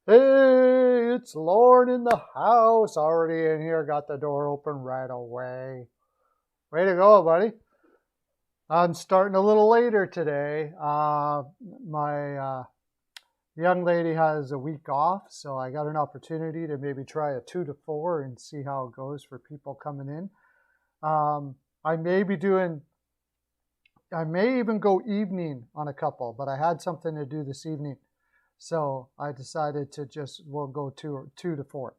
Hey, it's Lauren in the house. Already in here. Got the door open right away. Way to go, buddy. I'm starting a little later today. My young lady has a week off, so I got an opportunity to maybe try a 2 to 4 and see how it goes for people coming in. I may be doing, I may even go evening on a couple, but I had something to do this evening. So I decided to we'll go 2 to 4.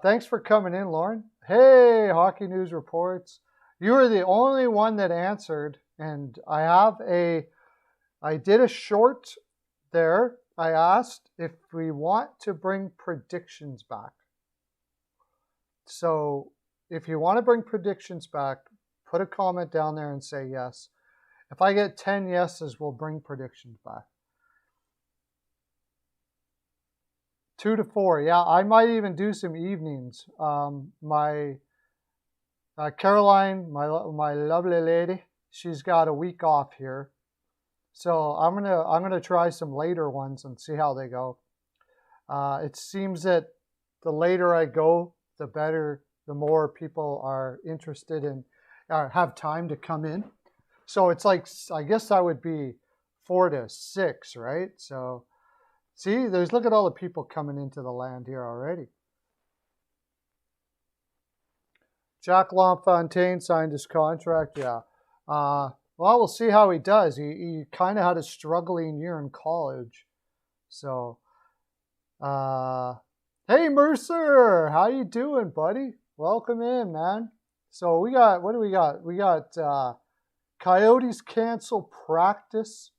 Thanks for coming in, Lauren. Hey, Hockey News Reports. You were the only one that answered, and I did a short there. I asked if we want to bring predictions back. So if you want to bring predictions back, put a comment down there and say yes. If I get 10 yeses, we'll bring predictions back. 2 to 4. Yeah, I might even do some evenings. My Caroline, my lovely lady, she's got a week off here, so I'm gonna try some later ones and see how they go. It seems that the later I go, the better, the more people are interested in, have time to come in. So it's like, I guess that would be 4 to 6, right? So. See, look at all the people coming into the land here already. Jack LaFontaine signed his contract, yeah. Well, we'll see how he does. He kind of had a struggling year in college. So, hey, Mercer, how you doing, buddy? Welcome in, man. So we got, what do we got? We got Coyotes cancel practice.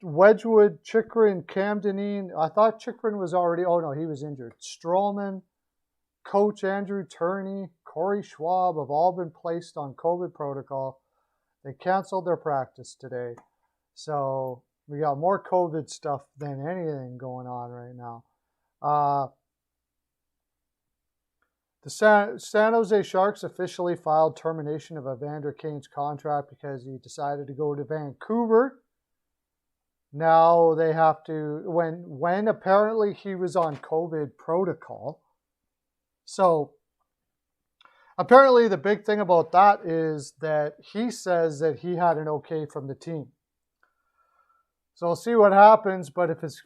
Wedgwood, Chychrun, Camdenine. I thought Chychrun was already, oh no, he was injured. Strollman, Coach Andrew Turney, Corey Schwab have all been placed on COVID protocol. They canceled their practice today. So we got more COVID stuff than anything going on right now. The San Jose Sharks officially filed termination of Evander Kane's contract because he decided to go to Vancouver. Now they have to, when apparently he was on COVID protocol. So apparently the big thing about that is that he says that he had an okay from the team. So we'll see what happens, but if his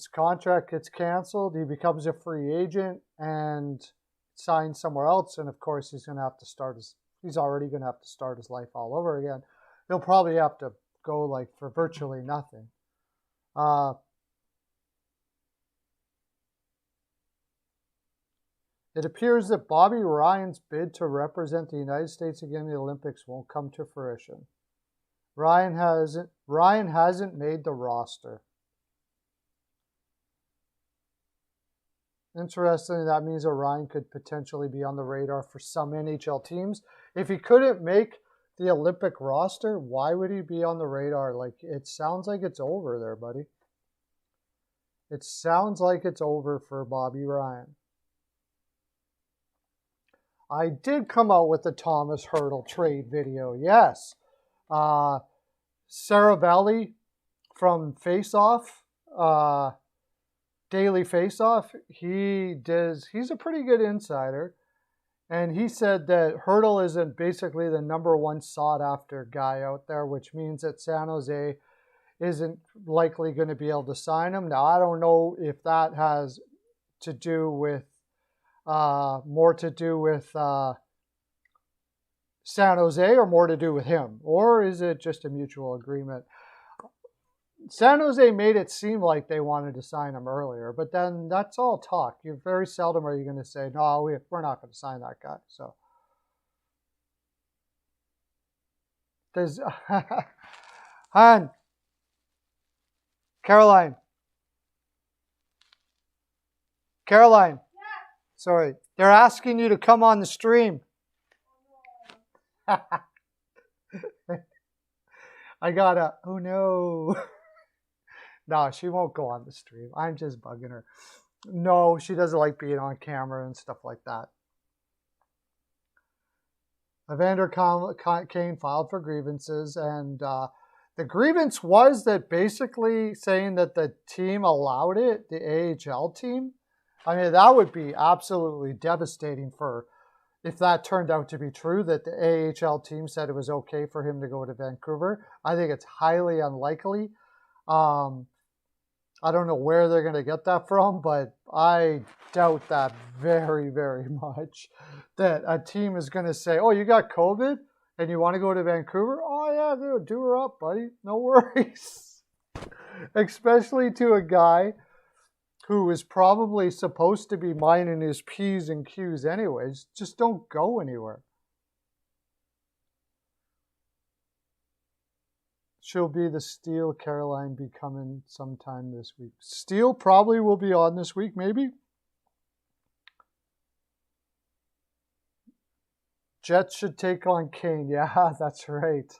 contract gets canceled, he becomes a free agent and signs somewhere else, and of course he's already going to have to start his life all over again. He'll probably have to go like for virtually nothing. It appears that Bobby Ryan's bid to represent the United States again in the Olympics won't come to fruition. Ryan hasn't made the roster. Interestingly, that means that Ryan could potentially be on the radar for some NHL teams. If he couldn't make the Olympic roster, why would he be on the radar? Like, it sounds like it's over there, buddy. It sounds like it's over for Bobby Ryan. I did come out with the Thomas Hertl trade video, yes. Saravelli from Faceoff, Daily Faceoff, he's a pretty good insider. And he said that Hertl isn't basically the number one sought-after guy out there, which means that San Jose isn't likely going to be able to sign him. Now, I don't know if that has to do with, more to do with San Jose or more to do with him. Or is it just a mutual agreement? San Jose made it seem like they wanted to sign him earlier, but then that's all talk. You very seldom are you going to say, no, we're not going to sign that guy. So there's Han, Caroline. Yeah. Sorry, they're asking you to come on the stream. I gotta, oh no. No, she won't go on the stream. I'm just bugging her. No, she doesn't like being on camera and stuff like that. Evander Kane filed for grievances, and The grievance was that basically saying that the team allowed it, the AHL team. I mean, that would be absolutely devastating for if that turned out to be true, that the AHL team said it was okay for him to go to Vancouver. I think it's highly unlikely. I don't know where they're going to get that from, but I doubt that very, very much. That a team is going to say, oh, you got COVID and you want to go to Vancouver? Oh, yeah, dude, do her up, buddy. No worries. Especially to a guy who is probably supposed to be minding his P's and Q's anyways. Just don't go anywhere. She'll be the Steel. Caroline be coming sometime this week. Steel probably will be on this week, maybe. Jets should take on Kane. Yeah, that's right.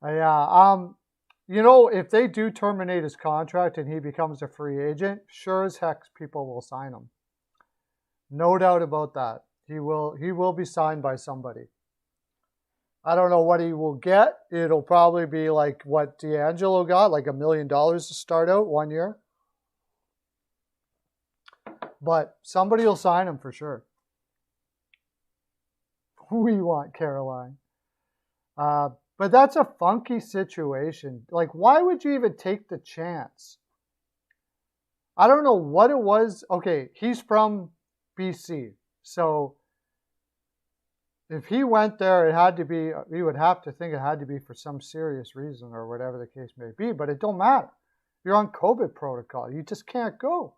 Yeah. You know, if they do terminate his contract and he becomes a free agent, sure as heck people will sign him. No doubt about that. He will be signed by somebody. I don't know what he will get. It'll probably be like what D'Angelo got, like $1 million to start out 1 year. But somebody will sign him for sure. We want Caroline. But that's a funky situation. Like, why would you even take the chance? I don't know what it was. Okay, he's from BC. So if he went there, it had to be, you would have to think it had to be for some serious reason or whatever the case may be. But it don't matter. You're on COVID protocol. You just can't go.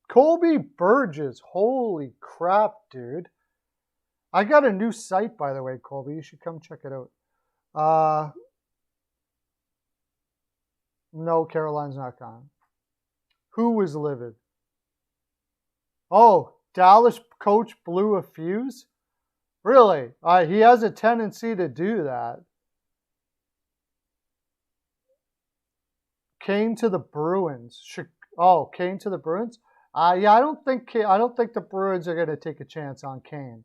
Colby Burgess. Holy crap, dude. I got a new site, by the way, Colby. You should come check it out. No, Caroline's not gone. Who was livid? Oh, Dallas coach blew a fuse? Really? He has a tendency to do that. Kane to the Bruins. Oh, Kane to the Bruins? Yeah, I don't think the Bruins are going to take a chance on Kane.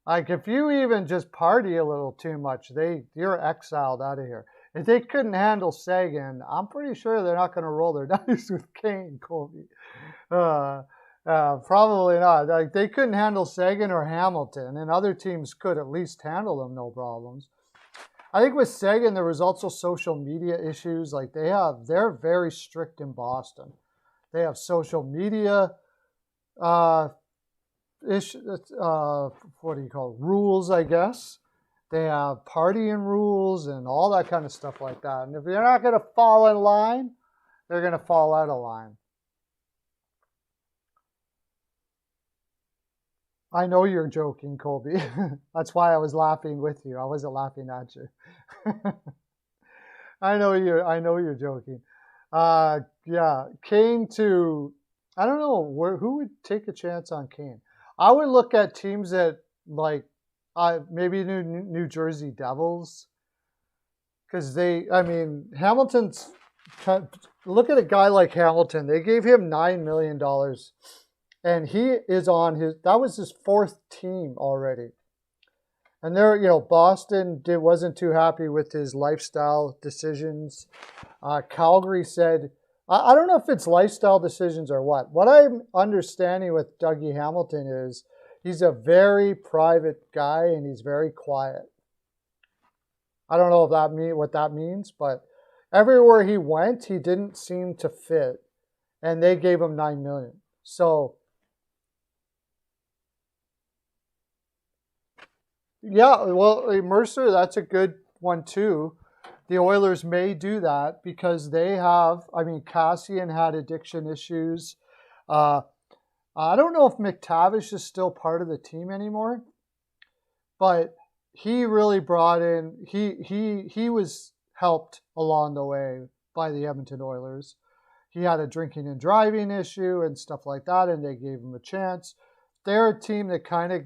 Like, if you even just party a little too much, you're exiled out of here. If they couldn't handle Sagan, I'm pretty sure they're not going to roll their dice with Kane, Colby. Probably not. Like, they couldn't handle Sagan or Hamilton, and other teams could at least handle them, no problems. I think with Sagan, there was also social media issues. Like, they're very strict in Boston. They have social media rules, I guess. They have partying rules and all that kind of stuff like that. And if you're not going to fall in line, they're going to fall out of line. I know you're joking, Colby. That's why I was laughing with you. I wasn't laughing at you. I know you're joking. Yeah, Kane to, I don't know who would take a chance on Kane. I would look at teams that like maybe New Jersey Devils, because Hamilton's. Look at a guy like Hamilton. They gave him $9 million, and he is on that was his fourth team already. And Boston wasn't too happy with his lifestyle decisions. Calgary said, I don't know if it's lifestyle decisions or what. What I'm understanding with Dougie Hamilton is he's a very private guy and he's very quiet. I don't know what that means, but everywhere he went, he didn't seem to fit, and they gave him $9 million. So, yeah, well, Mercer, that's a good one too. The Oilers may do that because they have, Cassian had addiction issues. I don't know if McTavish is still part of the team anymore, but he really brought in, he was helped along the way by the Edmonton Oilers. He had a drinking and driving issue and stuff like that, and they gave him a chance. They're a team that kind of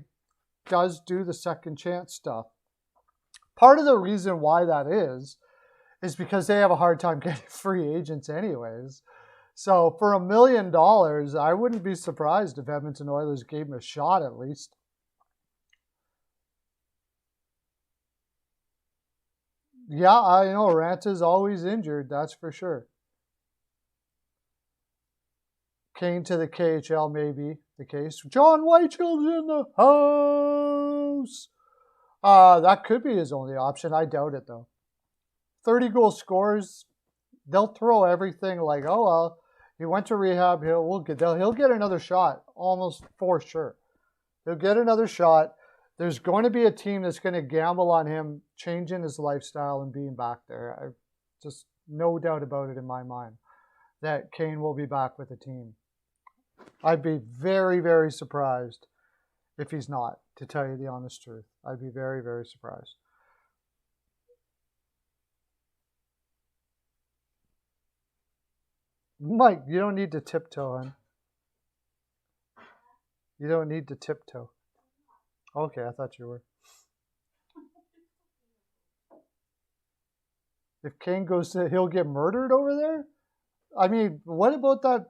does do the second chance stuff. Part of the reason why that is because they have a hard time getting free agents anyways. So for $1 million, I wouldn't be surprised if Edmonton Oilers gave him a shot at least. Yeah, I know Rant is always injured, that's for sure. Kane to the KHL may be the case. John Weichel's in the house. That could be his only option. I doubt it, though. 30 goal scores, they'll throw everything like, oh, well, he went to rehab. He'll get another shot, almost for sure. He'll get another shot. There's going to be a team that's going to gamble on him changing his lifestyle and being back there. I just no doubt about it in my mind that Kane will be back with the team. I'd be very, very surprised if he's not, to tell you the honest truth. I'd be very, very surprised. Mike, you don't need to tiptoe, hon. You don't need to tiptoe. Okay, I thought you were. If Kane goes to, he'll get murdered over there? I mean, what about that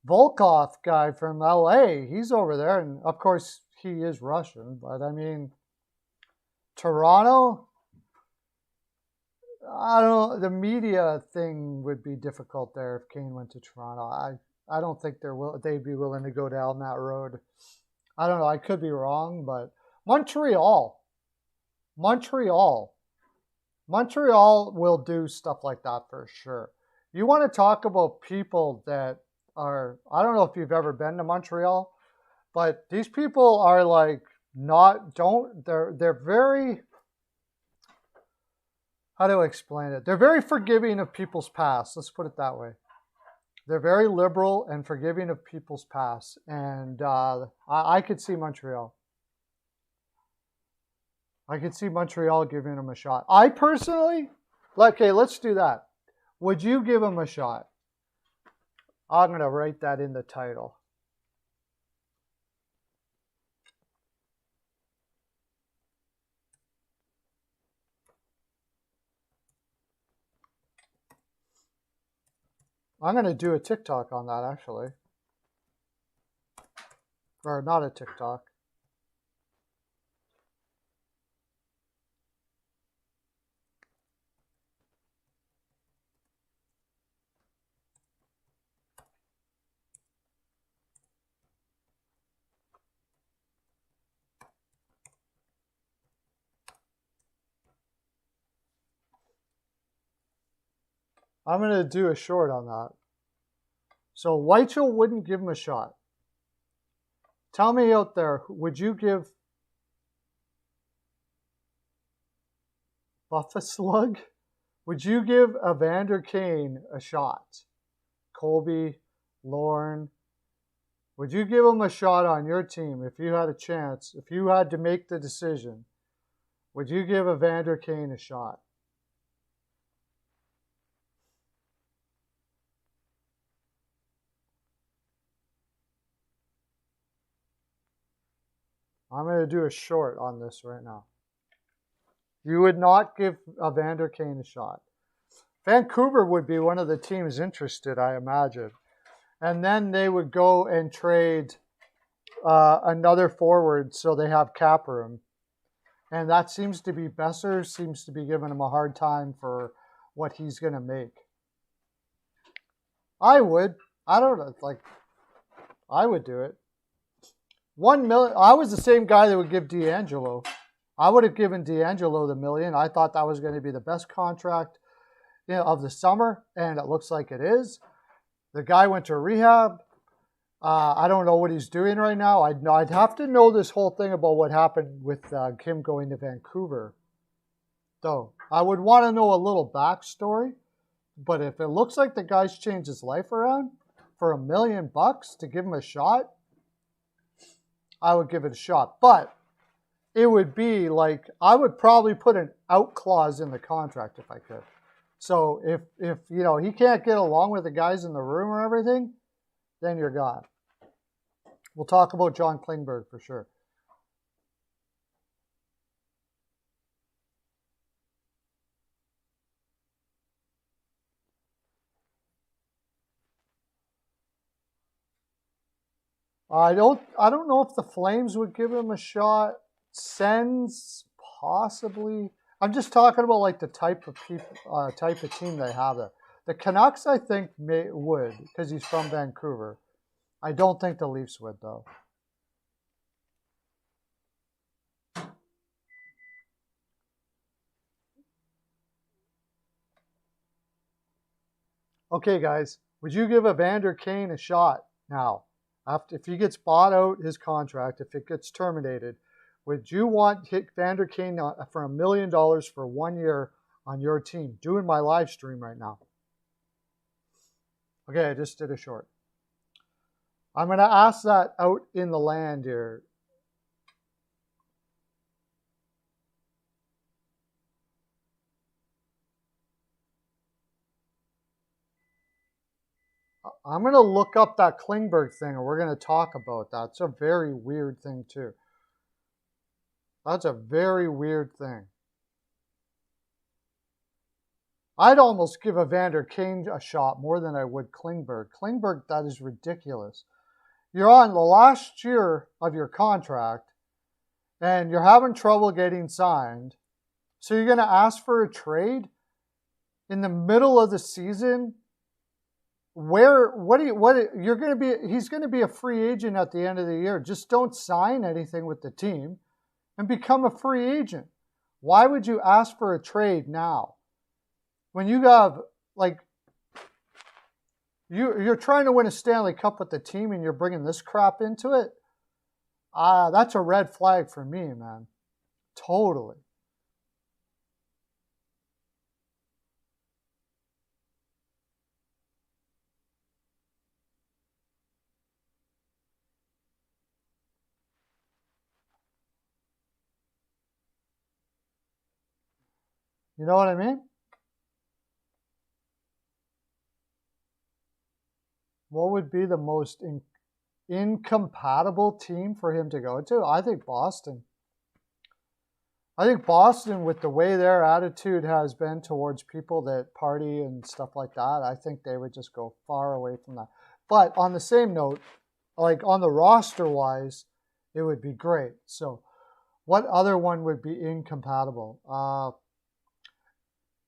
Volkov guy from LA? He's over there, and of course, he is Russian, but I mean, Toronto? I don't know. The media thing would be difficult there if Kane went to Toronto. I don't think they'd be willing to go down that road. I don't know. I could be wrong, but Montreal will do stuff like that for sure. You want to talk about people that are, I don't know if you've ever been to Montreal, but these people are like they're very, how do I explain it? They're very forgiving of people's past. Let's put it that way. They're very liberal and forgiving of people's past. And I could see Montreal. I could see Montreal giving him a shot. I personally, okay, let's do that. Would you give him a shot? I'm going to write that in the title. I'm going to do a TikTok on that, actually. Or not a TikTok. I'm going to do a short on that. So Weichel wouldn't give him a shot. Tell me out there, would you give Buffa Slug? Would you give Evander Kane a shot? Colby, Lauren, would you give him a shot on your team if you had a chance, if you had to make the decision? Would you give Evander Kane a shot? I'm going to do a short on this right now. You would not give Evander Kane a shot. Vancouver would be one of the teams interested, I imagine. And then they would go and trade another forward so they have cap room. And that seems to be, Besser seems to be giving him a hard time for what he's going to make. I would. I don't know. Like, I would do it. $1 million. I was the same guy that would give D'Angelo. I would have given D'Angelo the $1 million. I thought that was going to be the best contract, of the summer, and it looks like it is. The guy went to rehab. I don't know what he's doing right now. I'd have to know this whole thing about what happened with him going to Vancouver. Though I would want to know a little backstory. But if it looks like the guy's changed his life around for $1 million to give him a shot, I would give it a shot. But it would be like, I would probably put an out clause in the contract if I could. So if he can't get along with the guys in the room or everything, then you're gone. We'll talk about John Klingberg for sure. I don't know if the Flames would give him a shot. Sens, possibly. I'm just talking about like the type of people, type of team they have there. The Canucks, I think, would, because he's from Vancouver. I don't think the Leafs would, though. Okay, guys, would you give Evander Kane a shot now? If he gets bought out, his contract, if it gets terminated, would you want Evander Kane for $1 million for 1 year on your team? Doing my live stream right now. Okay, I just did a short. I'm going to ask that out in the land here. I'm going to look up that Klingberg thing, and we're going to talk about that. It's a very weird thing, too. That's a very weird thing. I'd almost give Evander Kane a shot more than I would Klingberg. Klingberg, that is ridiculous. You're on the last year of your contract, and you're having trouble getting signed. So you're going to ask for a trade in the middle of the season? You're going to be, he's going to be a free agent at the end of the year. Just don't sign anything with the team and become a free agent. Why would you ask for a trade now? When you have, like, you're trying to win a Stanley Cup with the team and you're bringing this crap into it, that's a red flag for me, man. Totally. You know what I mean? What would be the most incompatible team for him to go to? I think Boston. I think Boston, with the way their attitude has been towards people that party and stuff like that, I think they would just go far away from that. But on the same note, like on the roster-wise, it would be great. So what other one would be incompatible?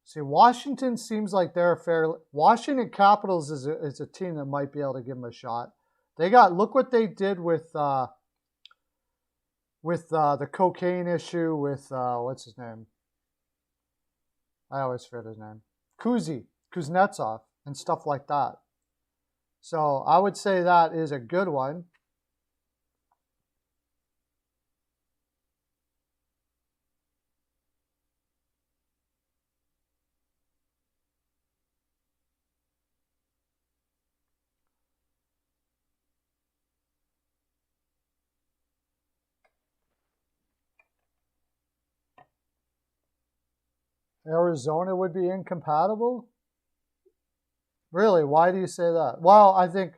See, Washington seems like they're a fair. Washington Capitals is a team that might be able to give them a shot. Look what they did with the cocaine issue with what's his name? I always forget his name. Kuznetsov and stuff like that. So I would say that is a good one. Arizona would be incompatible? Really? Why do you say that? Well, I think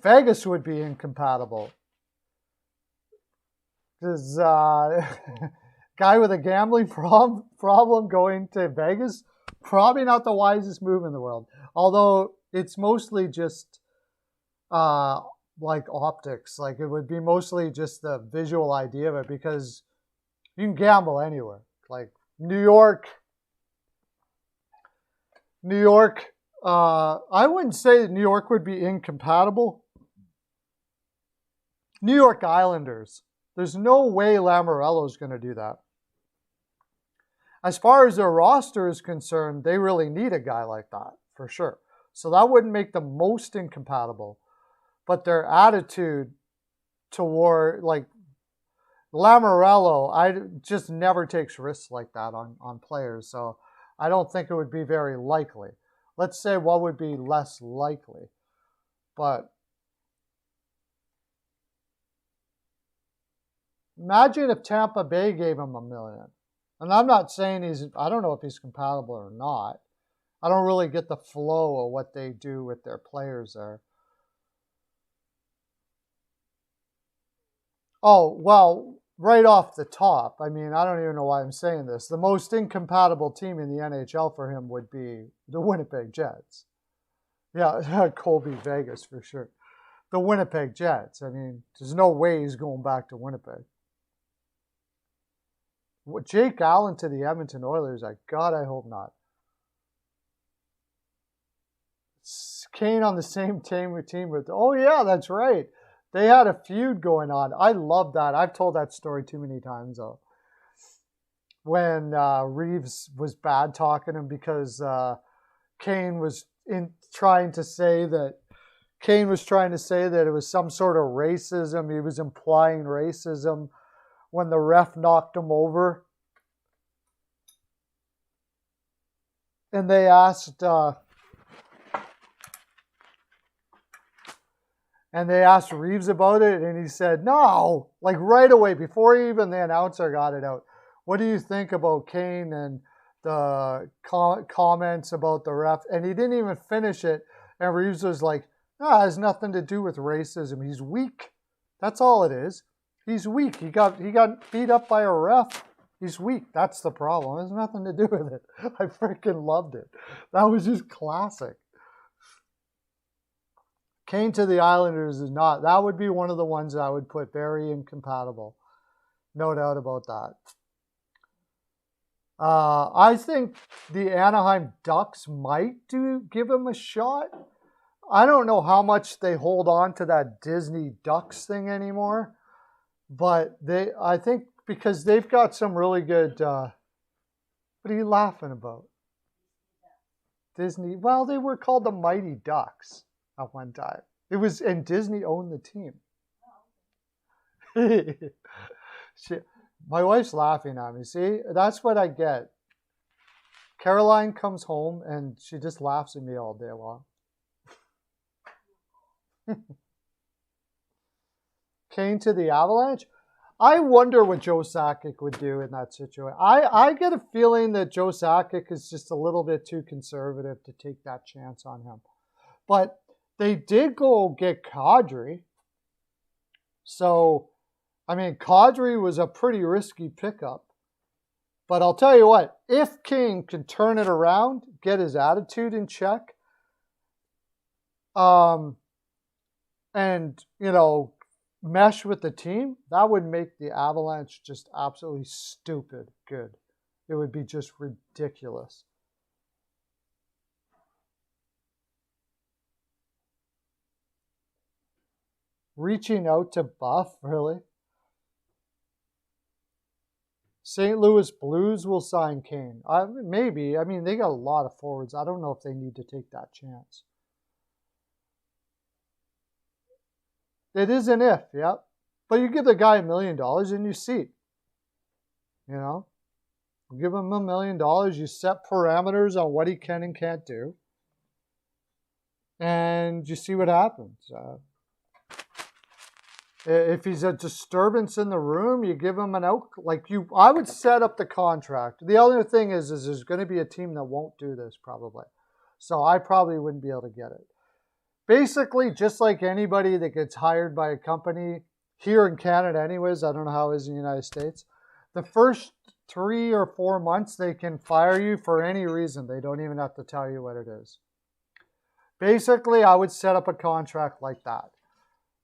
Vegas would be incompatible. Because guy with a gambling problem going to Vegas, probably not the wisest move in the world. Although it's mostly just like optics. Like it would be mostly just the visual idea of it, because you can gamble anywhere. Like New York, I wouldn't say that New York would be incompatible. New York Islanders, there's no way Lamoriello's going to do that. As far as their roster is concerned, they really need a guy like that, for sure. So that wouldn't make them most incompatible. But their attitude toward, like, Lamoriello, just never takes risks like that on players. So I don't think it would be very likely. Let's say what would be less likely. But imagine if Tampa Bay gave him $1 million. And I'm not saying I don't know if he's compatible or not. I don't really get the flow of what they do with their players there. Oh, well, right off the top, I mean, I don't even know why I'm saying this. The most incompatible team in the NHL for him would be the Winnipeg Jets. Yeah, Colby Vegas for sure. The Winnipeg Jets. I mean, there's no way he's going back to Winnipeg. Jake Allen to the Edmonton Oilers. God, I hope not. Kane on the same team with. Oh yeah, that's right. They had a feud going on. I love that. I've told that story too many times though. When Reeves was bad talking him because Kane was trying to say that it was some sort of racism. He was implying racism when the ref knocked him over. And they asked Reeves about it, and he said, no, like right away, before even the announcer got it out. What do you think about Kane and the comments about the ref? And he didn't even finish it. And Reeves was like, no, it has nothing to do with racism. He's weak. That's all it is. He's weak. He got beat up by a ref. He's weak. That's the problem. It has nothing to do with it. I freaking loved it. That was just classic. Kane to the Islanders is not. That would be one of the ones that I would put very incompatible. No doubt about that. I think the Anaheim Ducks might give him a shot. I don't know how much they hold on to that Disney Ducks thing anymore, but I think because they've got some really good. What are you laughing about? Disney. Well, they were called the Mighty Ducks at one time. It was, and Disney owned the team. My wife's laughing at me. See, that's what I get. Caroline comes home and she just laughs at me all day long. Kane to the Avalanche. I wonder what Joe Sakic would do in that situation. I get a feeling that Joe Sakic is just a little bit too conservative to take that chance on him. But they did go get Kadri. So, I mean, Kadri was a pretty risky pickup. But I'll tell you what, if Kane can turn it around, get his attitude in check, and, mesh with the team, that would make the Avalanche just absolutely stupid good. It would be just ridiculous. Reaching out to Buff, really? St. Louis Blues will sign Kane. Maybe. I mean, they got a lot of forwards. I don't know if they need to take that chance. It is an if, yep. But you give the guy $1 million and you see. You give him $1 million. You set parameters on what he can and can't do. And you see what happens. If he's a disturbance in the room, you give him an out. I would set up the contract. The other thing is there's going to be a team that won't do this probably. So I probably wouldn't be able to get it. Basically, just like anybody that gets hired by a company here in Canada anyways, I don't know how it is in the United States, the first 3 or 4 months they can fire you for any reason. They don't even have to tell you what it is. Basically, I would set up a contract like that.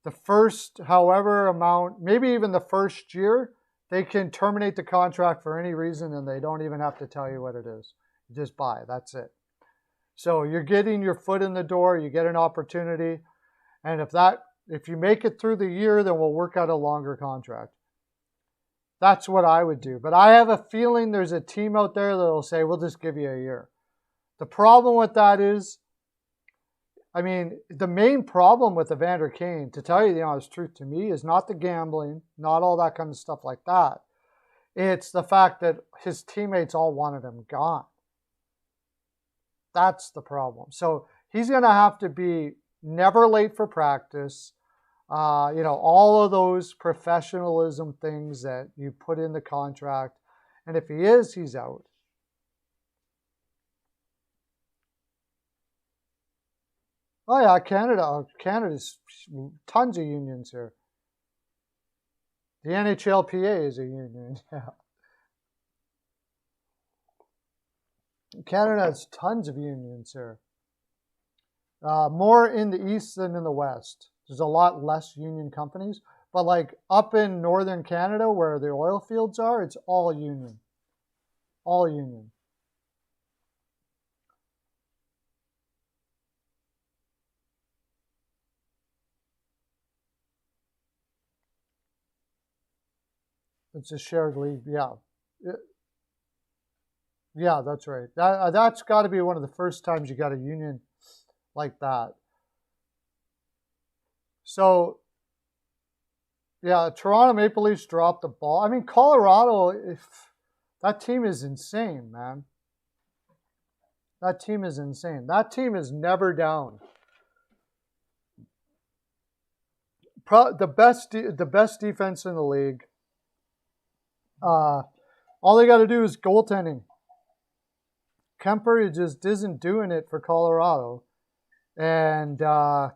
The first, however amount, maybe even the first year, they can terminate the contract for any reason and they don't even have to tell you what it is. You just buy, that's it. So you're getting your foot in the door, you get an opportunity, and if you make it through the year, then we'll work out a longer contract. That's what I would do. But I have a feeling there's a team out there that will say, we'll just give you a year. The problem with that is, the main problem with Evander Kane, to tell you the honest truth to me, is not the gambling, not all that kind of stuff like that. It's the fact that his teammates all wanted him gone. That's the problem. So he's going to have to be never late for practice. All of those professionalism things that you put in the contract. And if he is, he's out. Oh yeah, Canada's tons of unions here. The NHLPA is a union, yeah. Canada has tons of unions here. More in the East than in the West. There's a lot less union companies. But like up in northern Canada where the oil fields are, it's all union. All union. It's a shared league, yeah. Yeah, that's right. That's got to be one of the first times you got a union like that. So, yeah, Toronto Maple Leafs dropped the ball. I mean, Colorado, if that team is insane, man. That team is insane. That team is never down. The best defense in the league. All they got to do is goaltending. Kemper just isn't doing it for Colorado, and I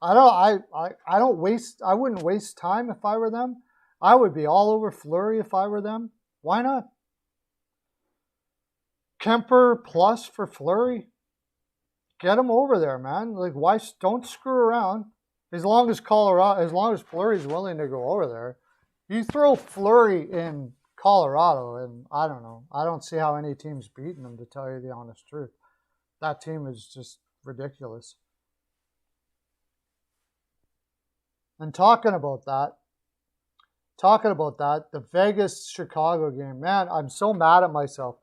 wouldn't waste time if I were them. I would be all over Fleury if I were them. Why not? Kemper plus for Fleury. Get him over there, man. Like, why don't screw around? As long as Fleury's willing to go over there, you throw Fleury in Colorado, and I don't know. I don't see how any team's beating them, to tell you the honest truth. That team is just ridiculous. And talking about that, the Vegas-Chicago game, man, I'm so mad at myself.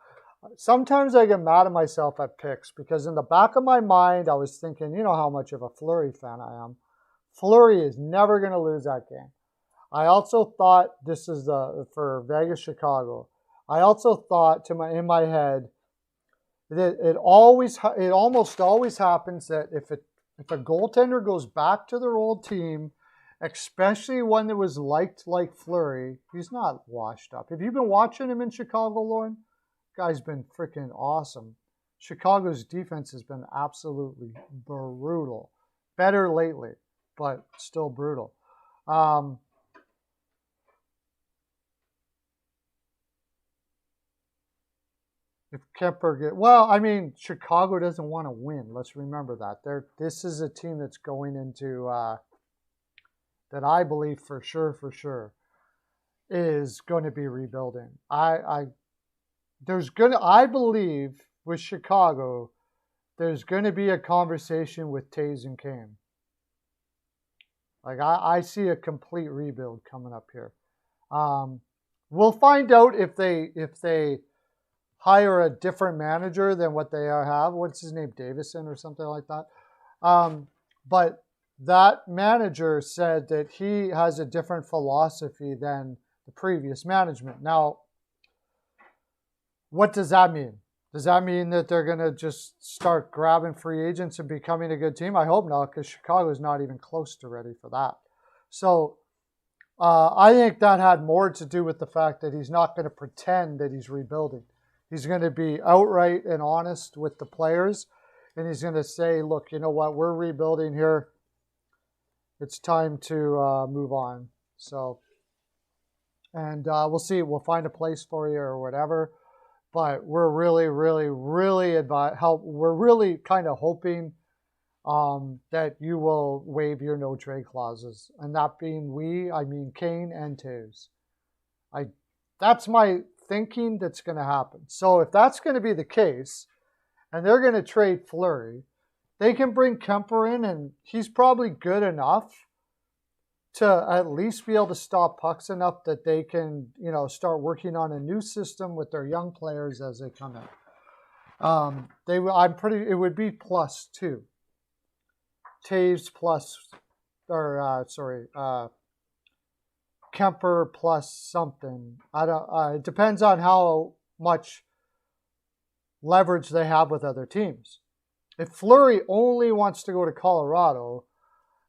Sometimes I get mad at myself at picks because in the back of my mind, I was thinking, you know how much of a Fleury fan I am. Fleury is never going to lose that game. I also thought this is for Vegas-Chicago. I also thought in my head that it almost always happens that if a goaltender goes back to their old team, especially one that was liked like Fleury, he's not washed up. Have you been watching him in Chicago, Lauren? Guy's been freaking awesome. Chicago's defense has been absolutely brutal. Better lately, but still brutal. If Kemper Chicago doesn't want to win. Let's remember that. This is a team that's going into that I believe for sure is going to be rebuilding. I believe with Chicago, there's going to be a conversation with Taves and Kane. Like I see a complete rebuild coming up here. We'll find out if they hire a different manager than what they have. What's his name? Davison or something like that. But that manager said that he has a different philosophy than the previous management. Now, what does that mean? Does that mean that they're going to just start grabbing free agents and becoming a good team? I hope not, because Chicago is not even close to ready for that. So I think that had more to do with the fact that he's not going to pretend that he's rebuilding. He's going to be outright and honest with the players, and he's going to say, look, you know what, we're rebuilding here. It's time to move on. So, and we'll see. We'll find a place for you or whatever. But we're really kind of hoping that you will waive your no trade clauses, and that being I mean Kane and Taves. That's my thinking that's going to happen. So if that's going to be the case, and they're going to trade Fleury, they can bring Kemper in, and he's probably good enough to at least be able to stop pucks enough that they can, start working on a new system with their young players as they come in. It would be +2. Taves Kemper plus something. It depends on how much leverage they have with other teams. If Fleury only wants to go to Colorado,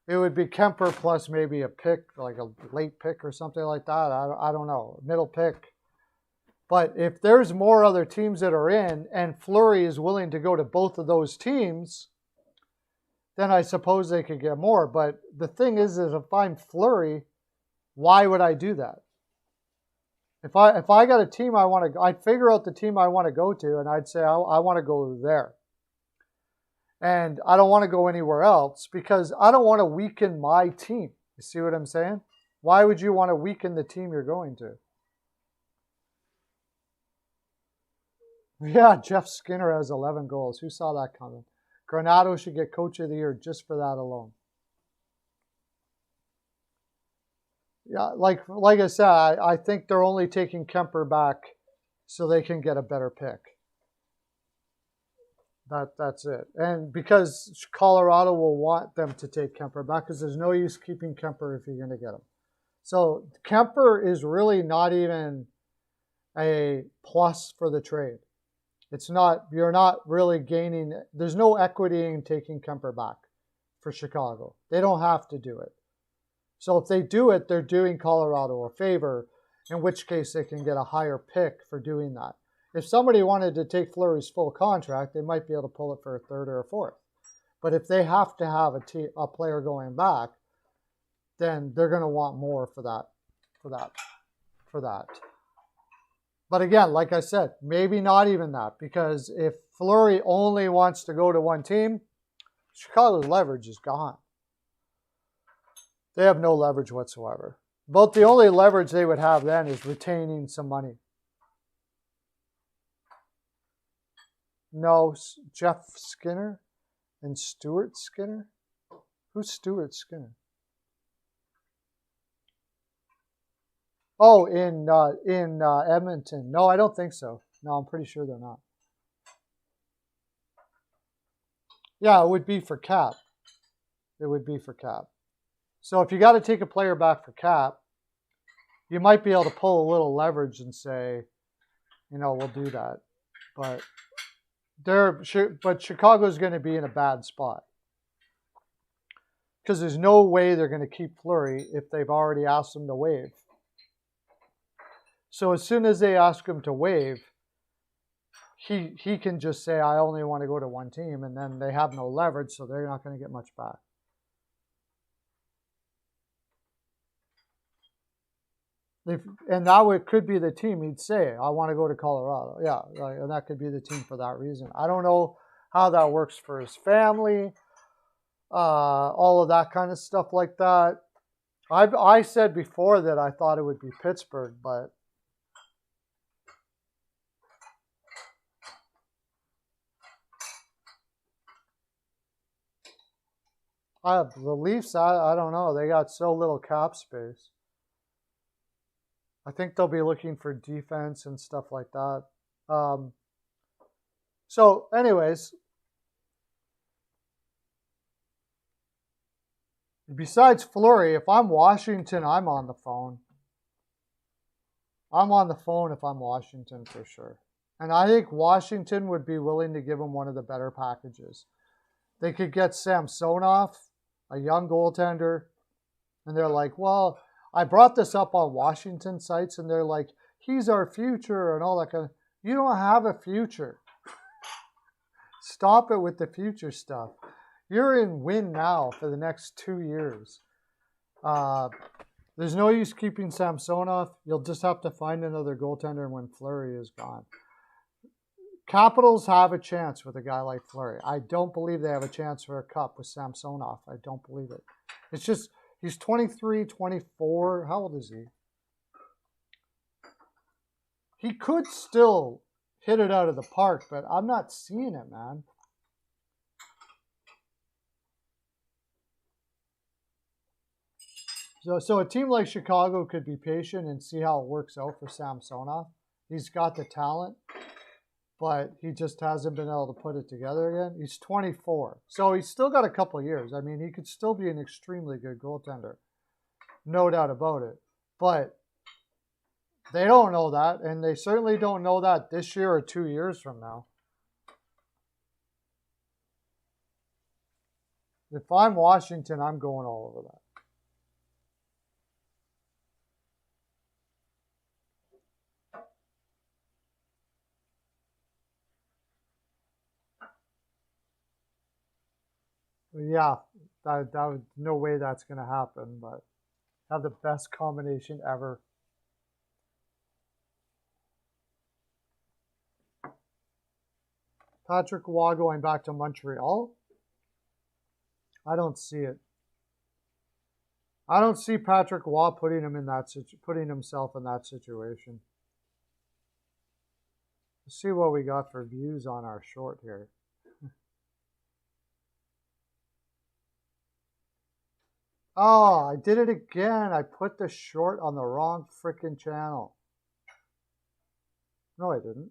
it would be Kemper plus maybe a pick, like a late pick or something like that. I don't know, middle pick. But if there's more other teams that are in and Fleury is willing to go to both of those teams, then I suppose they could get more. But the thing is if I'm Fleury, why would I do that? If I got a team I'd figure out the team I want to go to, and I'd say I want to go there. And I don't want to go anywhere else because I don't want to weaken my team. You see what I'm saying? Why would you want to weaken the team you're going to? Yeah, Jeff Skinner has 11 goals. Who saw that coming? Granato should get Coach of the Year just for that alone. Yeah, like I said, I think they're only taking Kemper back so they can get a better pick. That's it. And because Colorado will want them to take Kemper back because there's no use keeping Kemper if you're going to get him. So Kemper is really not even a plus for the trade. It's not, you're not really gaining, there's no equity in taking Kemper back for Chicago. They don't have to do it. So if they do it, they're doing Colorado a favor, in which case they can get a higher pick for doing that. If somebody wanted to take Fleury's full contract, they might be able to pull it for a third or a fourth. But if they have to have a player going back, then they're going to want more for that. But again, like I said, maybe not even that, because if Fleury only wants to go to one team, Chicago's leverage is gone. They have no leverage whatsoever. But the only leverage they would have then is retaining some money. No, Jeff Skinner and Stuart Skinner? Who's Stuart Skinner? Oh, in Edmonton. No, I don't think so. No, I'm pretty sure they're not. Yeah, it would be for cap. It would be for cap. So if you got to take a player back for cap, you might be able to pull a little leverage and say, you know, we'll do that. But Chicago's going to be in a bad spot because there's no way they're going to keep Fleury if they've already asked him to waive. So as soon as they ask him to waive, he can just say, I only want to go to one team, and then they have no leverage, so they're not going to get much back. And that could be the team he'd say, I want to go to Colorado. Yeah, and that could be the team for that reason. I don't know how that works for his family, all of that kind of stuff like that. I said before that I thought it would be Pittsburgh, but the Leafs, I don't know. They got so little cap space. I think they'll be looking for defense and stuff like that. So anyways, besides Fleury, if I'm Washington, I'm on the phone. I'm on the phone if I'm Washington for sure. And I think Washington would be willing to give him one of the better packages. They could get Samsonov, a young goaltender, and they're like, well, I brought this up on Washington sites, and they're like, he's our future and all that kind of. You don't have a future. Stop it with the future stuff. You're in win now for the next 2 years. There's no use keeping Samsonov. You'll just have to find another goaltender when Fleury is gone. Capitals have a chance with a guy like Fleury. I don't believe they have a chance for a cup with Samsonov. I don't believe it. It's just, he's 23, 24. How old is he? He could still hit it out of the park, but I'm not seeing it, man. So a team like Chicago could be patient and see how it works out for Samsonov. He's got the talent, but he just hasn't been able to put it together again. He's 24, so he's still got a couple of years. I mean, he could still be an extremely good goaltender, no doubt about it. But they don't know that, and they certainly don't know that this year or 2 years from now. If I'm Washington, I'm going all over that. Yeah, that would, no way that's going to happen, but have the best combination ever. Patrick Waugh going back to Montreal. I don't see it. I don't see Patrick Waugh putting himself in that situation. Let's see what we got for views on our short here. Oh, I did it again. I put the short on the wrong freaking channel. No, I didn't.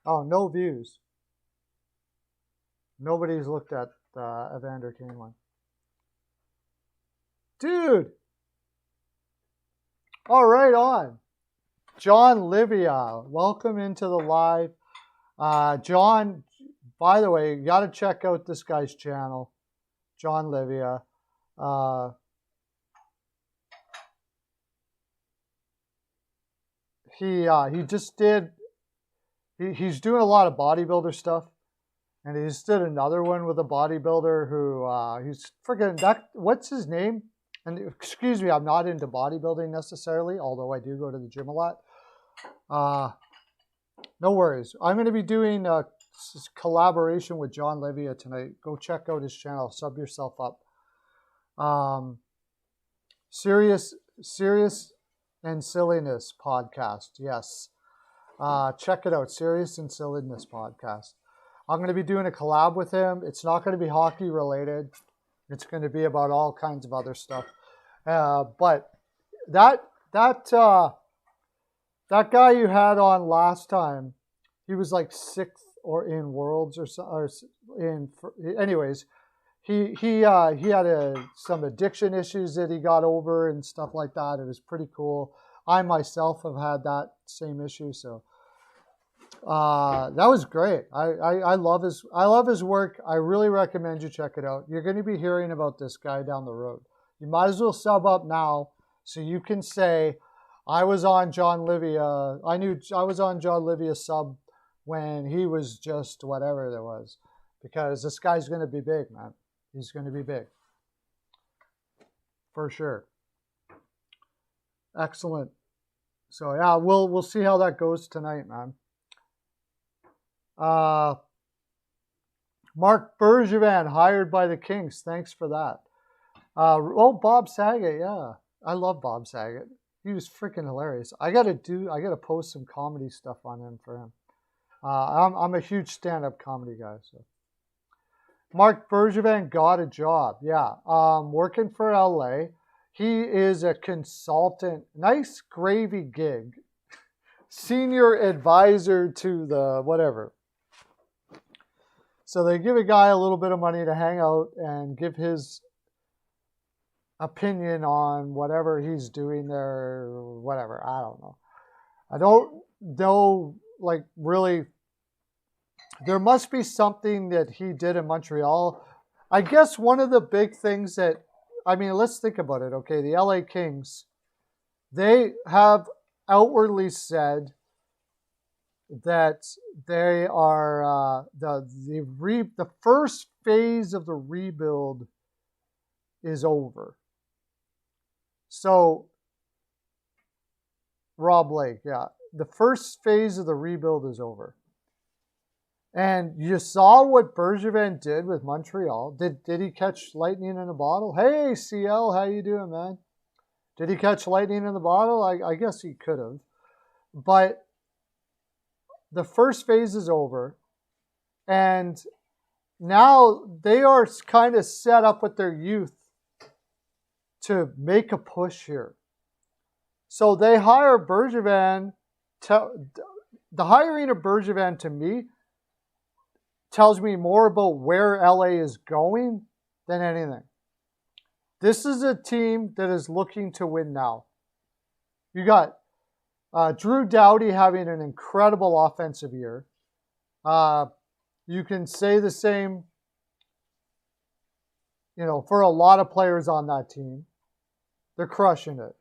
Oh, no views. Nobody's looked at the Evander Kane one. Dude! All right, on. John Livia, welcome into the live. John, by the way, you got to check out this guy's channel, John Livia. He just did. He's doing a lot of bodybuilder stuff, and he just did another one with a bodybuilder who he's freaking that. What's his name? And excuse me, I'm not into bodybuilding necessarily, although I do go to the gym a lot. No worries. I'm going to be doing a collaboration with John Livia tonight. Go check out his channel. Sub yourself up. Serious and Silliness podcast. Yes. Check it out. Serious and Silliness podcast. I'm going to be doing a collab with him. It's not going to be hockey related. It's going to be about all kinds of other stuff. But that guy you had on last time, he was like 6th or in Worlds anyways. He had some addiction issues that he got over and stuff like that. It was pretty cool. I myself have had that same issue, so that was great. I love his work. I really recommend you check it out. You're going to be hearing about this guy down the road. You might as well sub up now so you can say, I was on John Livia. I was on John Livia's sub when he was just whatever there was, because this guy's going to be big, man. He's going to be big for sure. Excellent. So yeah, we'll see how that goes tonight, man. Mark Bergevin hired by the Kings. Thanks for that. Bob Saget. Yeah, I love Bob Saget. He was freaking hilarious. I gotta post some comedy stuff on him for him. I'm a huge stand-up comedy guy. So Mark Bergevin got a job. Yeah, working for LA. He is a consultant. Nice gravy gig. Senior advisor to the whatever. So they give a guy a little bit of money to hang out and give his opinion on whatever he's doing there, or whatever. I don't know. I don't know, like, really. There must be something that he did in Montreal. I guess one of the big things that, I mean, let's think about it, okay? The LA Kings, they have outwardly said that they are the first phase of the rebuild is over. So, Rob Blake, yeah. The first phase of the rebuild is over. And you saw what Bergevin did with Montreal. Did he catch lightning in a bottle? Hey, CL, how you doing, man? Did he catch lightning in the bottle? I guess he could have. But the first phase is over. And now they are kind of set up with their youth to make a push here. So they hire Bergevin. The hiring of Bergevin, to me, tells me more about where LA is going than anything. This is a team that is looking to win now. You got Drew Doughty having an incredible offensive year. You can say the same, for a lot of players on that team. They're crushing it.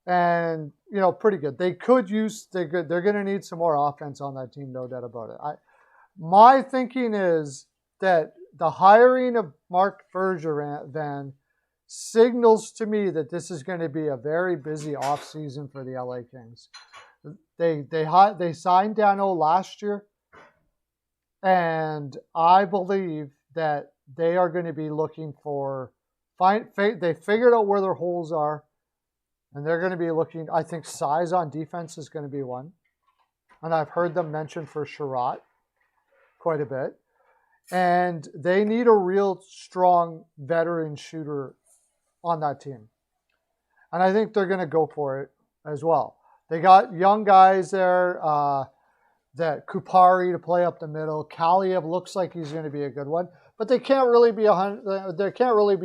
And, pretty good. They're going to need some more offense on that team, no doubt about it. My thinking is that the hiring of Mark Bergevin signals to me that this is going to be a very busy offseason for the LA Kings. They signed Dano last year, and I believe that they are going to be looking for they figured out where their holes are, and they're going to be looking. I think size on defense is going to be one, and I've heard them mention for Sherratt quite a bit. And they need a real strong veteran shooter on that team, and I think they're going to go for it as well. They got young guys there. That Kupari to play up the middle. Kaliev looks like he's going to be a good one, but they can't really be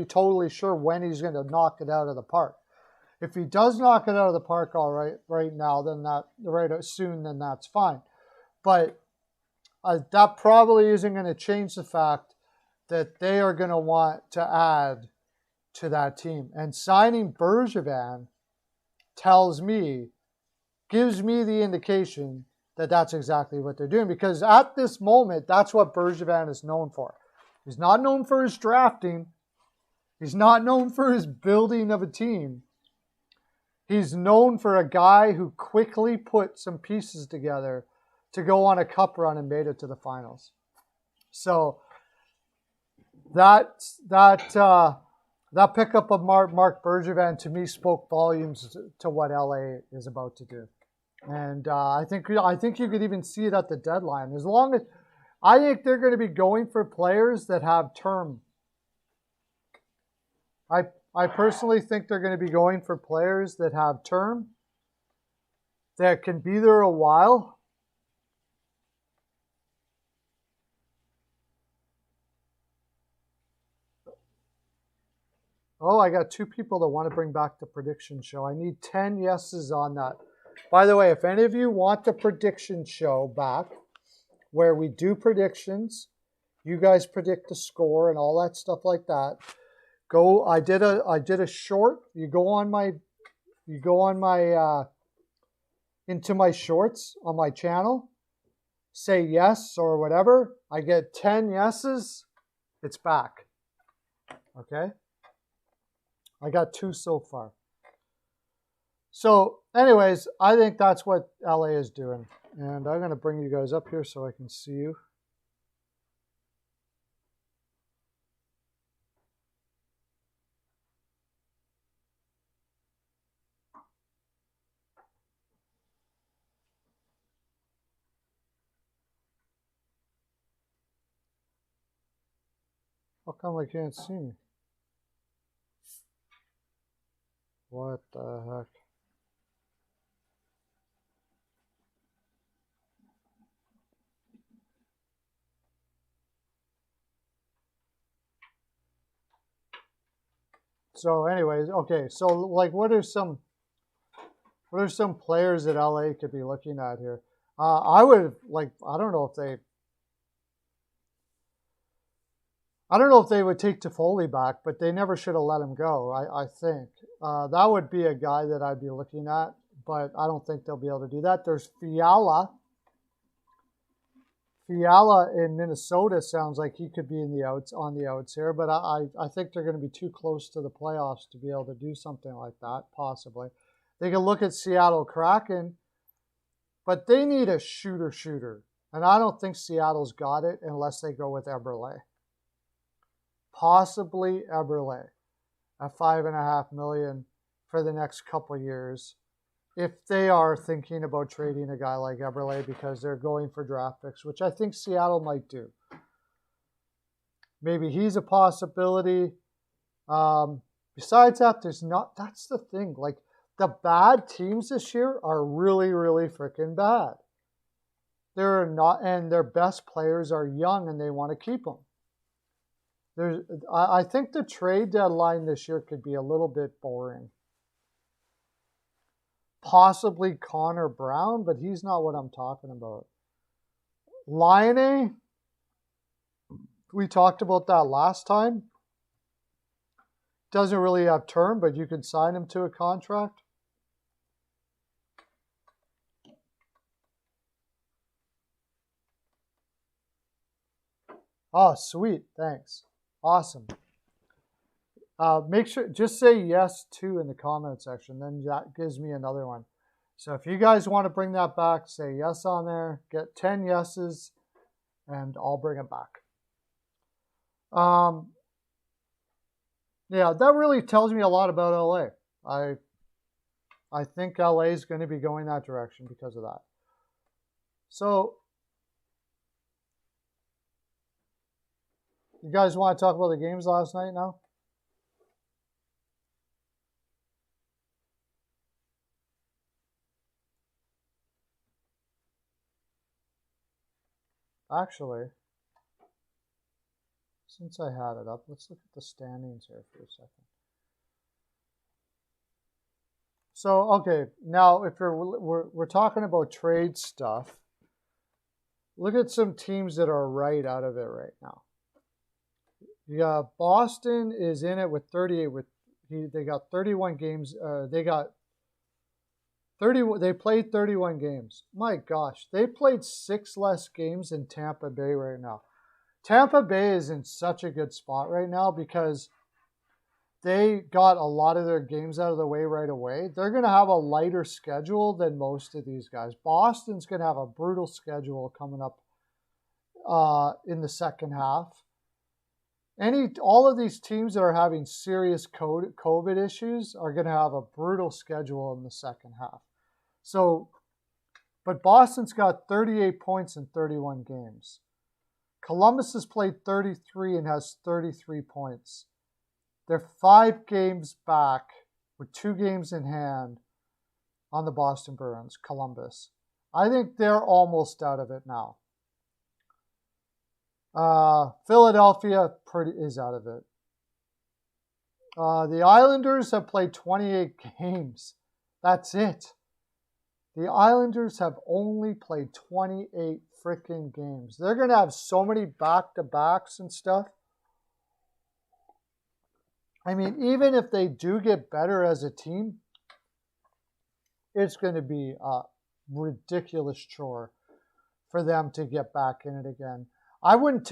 totally sure when he's going to knock it out of the park. If he does knock it out of the park all right now, then then that's fine. But that probably isn't going to change the fact that they are going to want to add to that team. And signing Bergevin gives me the indication that that's exactly what they're doing, because at this moment, that's what Bergevin is known for. He's not known for his drafting. He's not known for his building of a team. He's known for a guy who quickly put some pieces together to go on a cup run and made it to the finals. So that pickup of Marc Bergevin to me spoke volumes to what LA is about to do. And I think you could even see it at the deadline. I think they're going to be going for players that have term. I personally think they're going to be going for players that have term, that can be there a while. Oh, I got 2 people that want to bring back the prediction show. I need 10 yeses on that. By the way, if any of you want the prediction show back, where we do predictions, you guys predict the score and all that stuff like that, go. I did a short. You go on my into my shorts on my channel. Say yes or whatever. I get 10 yeses. It's back. Okay. I got 2 so far. So, anyways, I think that's what LA is doing. And I'm going to bring you guys up here so I can see you. How come I can't see me? What the heck? So anyways, okay, so like what are some players that LA could be looking at here? I don't know if they would take Toffoli back, but they never should have let him go, I think. That would be a guy that I'd be looking at, but I don't think they'll be able to do that. There's Fiala. Fiala in Minnesota sounds like he could be on the outs here, but I think they're going to be too close to the playoffs to be able to do something like that, possibly. They can look at Seattle Kraken, but they need a shooter. And I don't think Seattle's got it unless they go with Eberle. Possibly Eberle at $5.5 million for the next couple of years, if they are thinking about trading a guy like Eberle because they're going for draft picks, which I think Seattle might do. Maybe he's a possibility. Besides that, that's the thing. Like, the bad teams this year are really, really freaking bad. They're not, and their best players are young and they want to keep them. I think the trade deadline this year could be a little bit boring. Possibly Connor Brown, but he's not what I'm talking about. Laine, we talked about that last time. Doesn't really have term, but you can sign him to a contract. Oh, sweet. Thanks. Awesome. Make sure, just say yes to in the comment section. Then that gives me another one. So if you guys want to bring that back, say yes on there. Get 10 yeses, and I'll bring it back. Yeah, that really tells me a lot about LA. I think LA is going to be going that direction because of that. So, you guys want to talk about the games last night now? Actually, since I had it up, let's look at the standings here for a second. So, okay, now if we're talking about trade stuff, look at some teams that are right out of it right now. Yeah, Boston is in it with 38. They got 31 games. They got 30. They played 31 games. My gosh, they played 6 less games than Tampa Bay right now. Tampa Bay is in such a good spot right now because they got a lot of their games out of the way right away. They're going to have a lighter schedule than most of these guys. Boston's going to have a brutal schedule coming up in the second half. All of these teams that are having serious COVID issues are going to have a brutal schedule in the second half. So, but Boston's got 38 points in 31 games. Columbus has played 33 and has 33 points. They're 5 games back with 2 games in hand on the Boston Bruins, Columbus. I think they're almost out of it now. Philadelphia is out of it. The Islanders have played 28 games. That's it. The Islanders have only played 28 freaking games. They're going to have so many back-to-backs and stuff. I mean, even if they do get better as a team, it's going to be a ridiculous chore for them to get back in it again. I wouldn't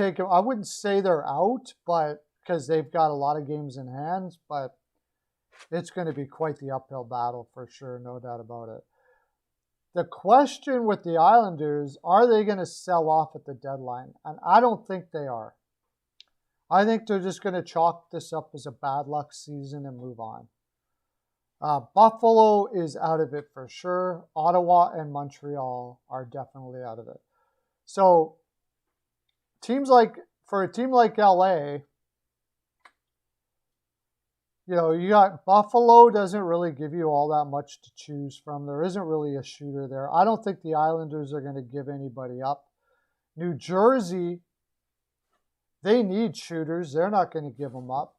say they're out, but because they've got a lot of games in hand, but it's going to be quite the uphill battle for sure, no doubt about it. The question with the Islanders, are they going to sell off at the deadline? And I don't think they are. I think they're just going to chalk this up as a bad luck season and move on. Buffalo is out of it for sure. Ottawa and Montreal are definitely out of it. So, for a team like LA, you got Buffalo doesn't really give you all that much to choose from. There isn't really a shooter there. I don't think the Islanders are going to give anybody up. New Jersey, they need shooters. They're not going to give them up.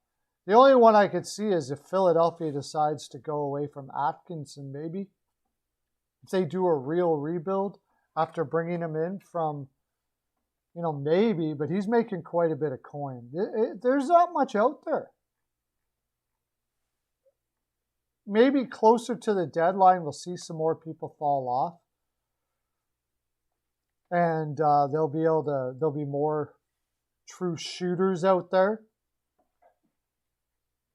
The only one I could see is if Philadelphia decides to go away from Atkinson, maybe. If they do a real rebuild after bringing him in from, maybe, but he's making quite a bit of coin. There's not much out there. Maybe closer to the deadline, we'll see some more people fall off. And there'll be more true shooters out there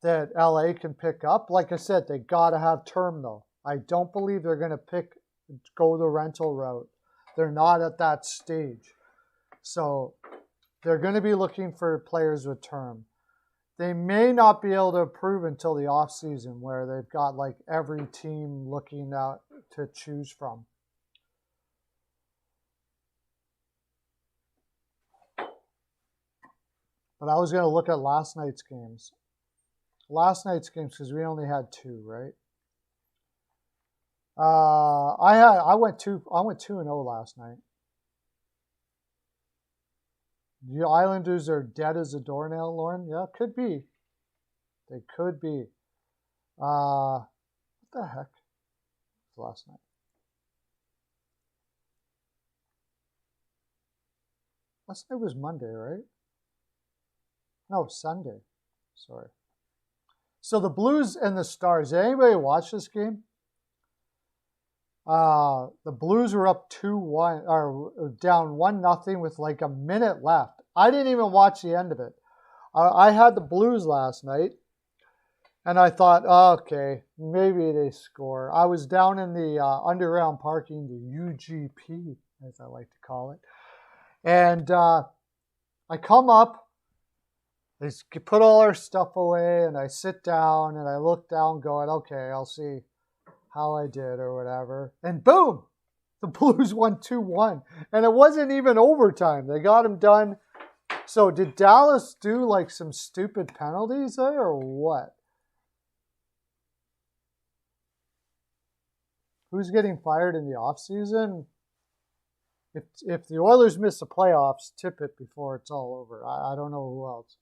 that LA can pick up. Like I said, they got to have term, though. I don't believe they're going to go the rental route. They're not at that stage. So they're going to be looking for players with term. They may not be able to approve until the offseason where they've got like every team looking out to choose from. But I was going to look at last night's games. Because we only had 2, right? I went 2-0 last night. The Islanders are dead as a doornail, Lauren. Yeah, could be. They could be. What the heck was last night? Last night was Monday, right? No, Sunday. Sorry. So the Blues and the Stars. Did anybody watch this game? The Blues were up 2-1 or down 1-0 with like a minute left. I didn't even watch the end of it. I had the Blues last night, and I thought, okay, maybe they score. I was down in the underground parking, the UGP, as I like to call it, and I come up. They put all our stuff away, and I sit down and I look down going, okay, I'll see how I did or whatever. And boom, the Blues won 2-1. And it wasn't even overtime. They got them done. So did Dallas do like some stupid penalties there or what? Who's getting fired in the offseason? If the Oilers miss the playoffs, tip it before it's all over. I don't know who else.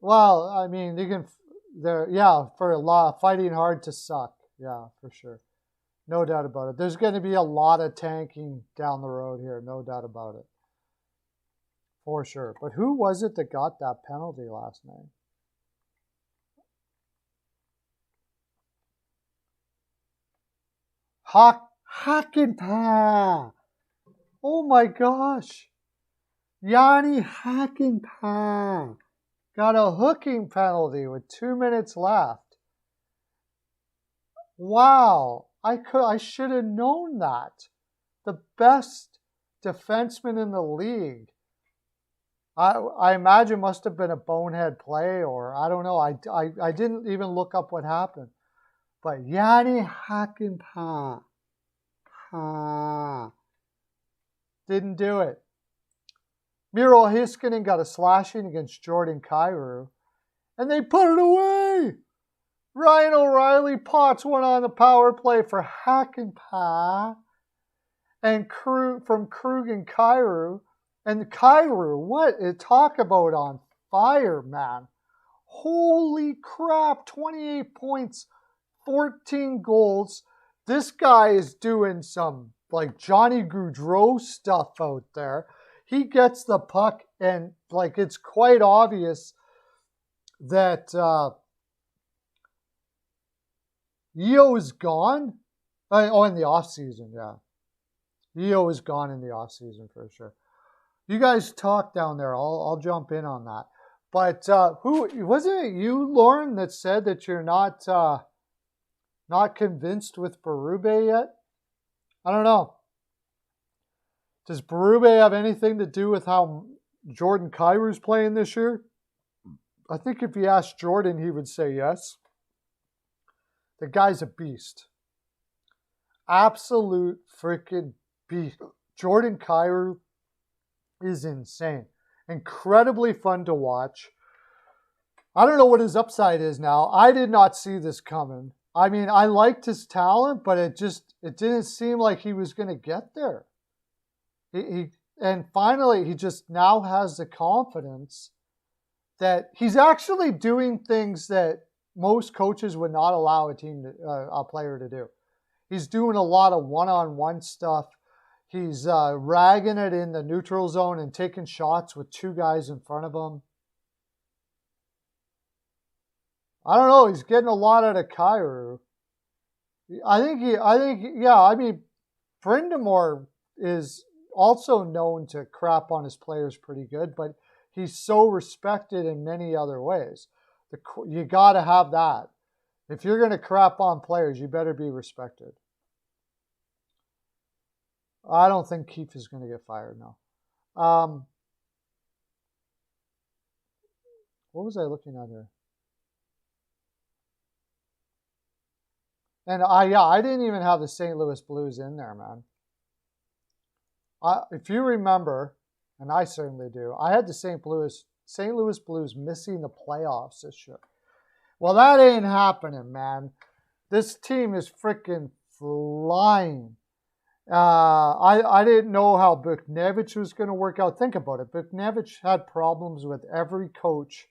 Well, I mean, you can, for a lot, fighting hard to suck. Yeah, for sure. No doubt about it. There's going to be a lot of tanking down the road here. No doubt about it. For sure. But who was it that got that penalty last night? Hakanpää. Oh my gosh. Yanni Hakanpää got a hooking penalty with 2 minutes left. Wow. I should have known that. The best defenseman in the league. I imagine must have been a bonehead play, or I don't know. I didn't even look up what happened. But Yanni Hakanpää didn't do it. Miro Heiskanen got a slashing against Jordan Kyrou, and they put it away. Ryan O'Reilly pots one on the power play for Hakanpää, and from Krug and Kyrou. And Kyrou, what? Talk about on fire, man. Holy crap, 28 points, 14 goals. This guy is doing some like Johnny Gaudreau stuff out there. He gets the puck and like it's quite obvious that Yeo is gone. In the offseason, yeah. Yeo is gone in the offseason for sure. You guys talk down there. I'll jump in on that. But who wasn't it you, Lauren, that said that you're not convinced with Berube yet? I don't know. Does Berube have anything to do with how Jordan Kyrou's playing this year? I think if you asked Jordan, he would say yes. The guy's a beast. Absolute freaking beast. Jordan Kyrou is insane. Incredibly fun to watch. I don't know what his upside is now. I did not see this coming. I mean, I liked his talent, but it didn't seem like he was going to get there. And finally, he just now has the confidence that he's actually doing things that most coaches would not allow a player to do. He's doing a lot of one-on-one stuff. He's ragging it in the neutral zone and taking shots with two guys in front of him. I don't know. He's getting a lot out of Kyrou. I mean, Brindamore is also known to crap on his players pretty good, but he's so respected in many other ways. You got to have that. If you're going to crap on players, you better be respected. I don't think Keefe is going to get fired now. What was I looking at here? And I didn't even have the St. Louis Blues in there, man. If you remember, and I certainly do, I had the St. Louis Blues missing the playoffs this year. Well, that ain't happening, man. This team is freaking flying. I didn't know how Buchnevich was going to work out. Think about it. Buchnevich had problems with every coach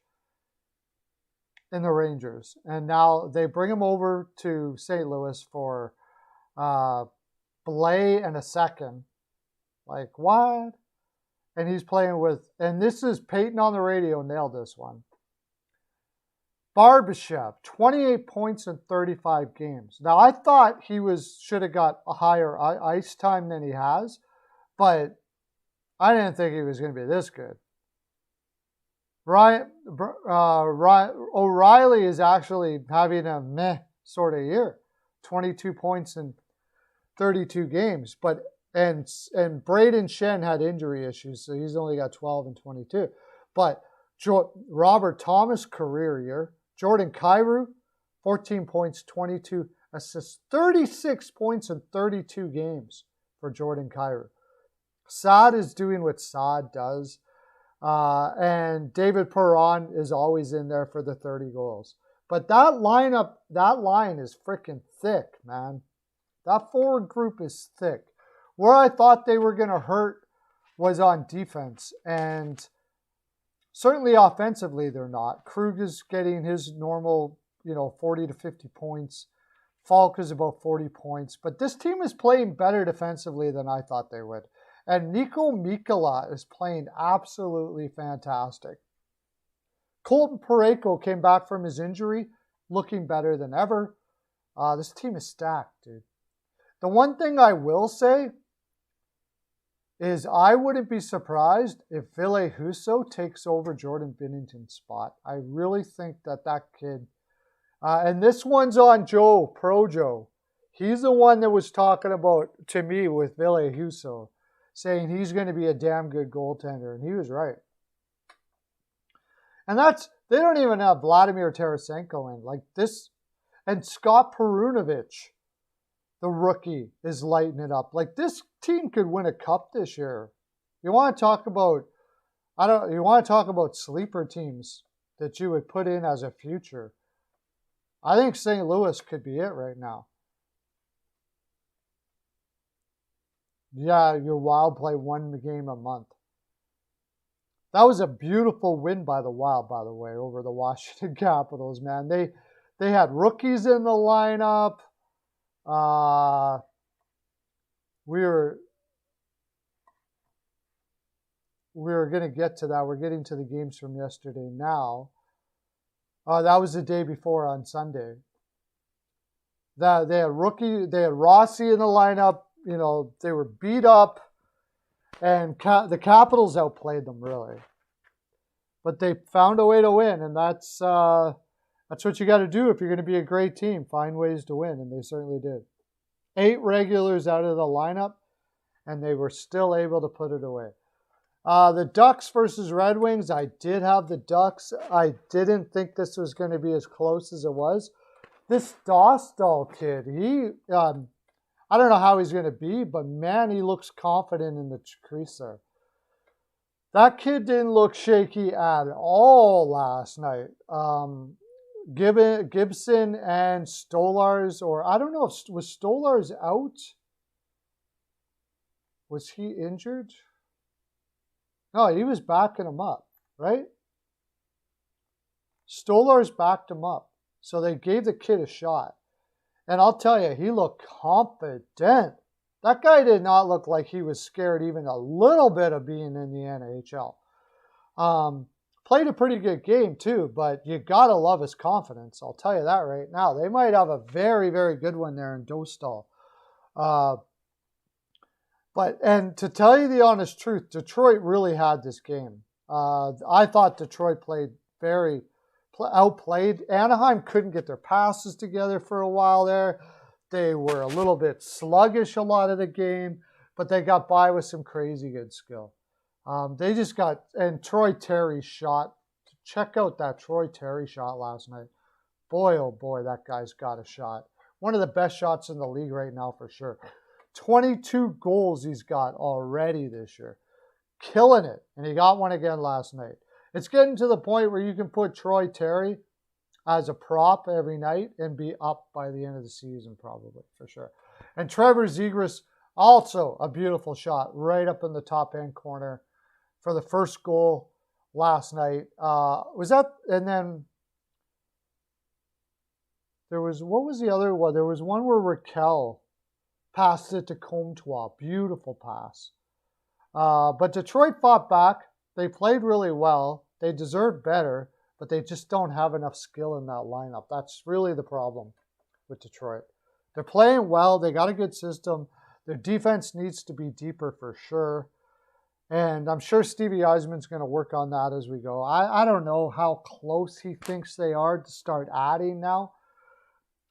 in the Rangers. And now they bring him over to St. Louis for Blais and a second. Like, what? And he's playing with, and this is Peyton on the radio nailed this one. Barbashev, 28 points in 35 games. Now, I thought he should have got a higher ice time than he has, but I didn't think he was going to be this good. O'Reilly is actually having a meh sort of year. 22 points in 32 games. But And Braden Shen had injury issues, so he's only got 12 and 22. But Robert Thomas, career year. Jordan Kyrou, 14 points, 22 assists, 36 points in 32 games for Jordan Kyrou. Saad is doing what Saad does. And David Perron is always in there for the 30 goals. But that line is freaking thick, man. That forward group is thick. Where I thought they were going to hurt was on defense. And certainly offensively, they're not. Krug is getting his normal, 40 to 50 points. Falk is about 40 points. But this team is playing better defensively than I thought they would. And Niko Mikkola is playing absolutely fantastic. Colton Parayko came back from his injury, looking better than ever. This team is stacked, dude. The one thing I will say is I wouldn't be surprised if Ville Husso takes over Jordan Binnington's spot. I really think that kid, and this one's on Joe, Pro Joe. He's the one that was talking about, to me, with Ville Husso, saying he's going to be a damn good goaltender, and he was right. And they don't even have Vladimir Tarasenko in. Like this, and Scott Perunovich, the rookie, is lighting it up. Like this team could win a cup this year. You want to talk about, you want to talk about sleeper teams that you would put in as a future. I think St. Louis could be it right now. Yeah, your Wild play one game a month. That was a beautiful win by the Wild, by the way, over the Washington Capitals, man. They had rookies in the lineup. We were going to get to that. We're getting to the games from yesterday now. That was the day before on Sunday. They had Rossi in the lineup. They were beat up, and the Capitals outplayed them, really. But they found a way to win, and that's what you got to do if you're going to be a great team. Find ways to win, and they certainly did. 8 regulars out of the lineup, and they were still able to put it away. The Ducks versus Red Wings, I did have the Ducks. I didn't think this was going to be as close as it was. This Dostal kid, I don't know how he's going to be, but man, he looks confident in the crease there. That kid didn't look shaky at all last night. Gibson and Stolarz, or I don't know if was Stolarz out. Was he injured? No, he was backing him up, right? Stolarz backed him up, so they gave the kid a shot. And I'll tell you, he looked confident. That guy did not look like he was scared even a little bit of being in the NHL. Played a pretty good game too, but you got to love his confidence. I'll tell you that right now. They might have a very, very good one there in Dostal. And to tell you the honest truth, Detroit really had this game. I thought Detroit played very outplayed. Anaheim couldn't get their passes together for a while there. They were a little bit sluggish a lot of the game, but they got by with some crazy good skill. They just got, and Troy Terry's shot. Check out that Troy Terry shot last night. Boy, oh boy, that guy's got a shot. One of the best shots in the league right now for sure. 22 goals he's got already this year. Killing it. And he got one again last night. It's getting to the point where you can put Troy Terry as a prop every night and be up by the end of the season probably, for sure. And Trevor Zegras, also a beautiful shot right up in the top end corner for the first goal last night. And then there was, what was the other one? There was one where Raquel passed it to Comtois. Beautiful pass. But Detroit fought back. They played really well. They deserve better, but they just don't have enough skill in that lineup. That's really the problem with Detroit. They're playing well. They got a good system. Their defense needs to be deeper for sure. And I'm sure Stevie Yzerman's going to work on that as we go. I don't know how close he thinks they are to start adding now.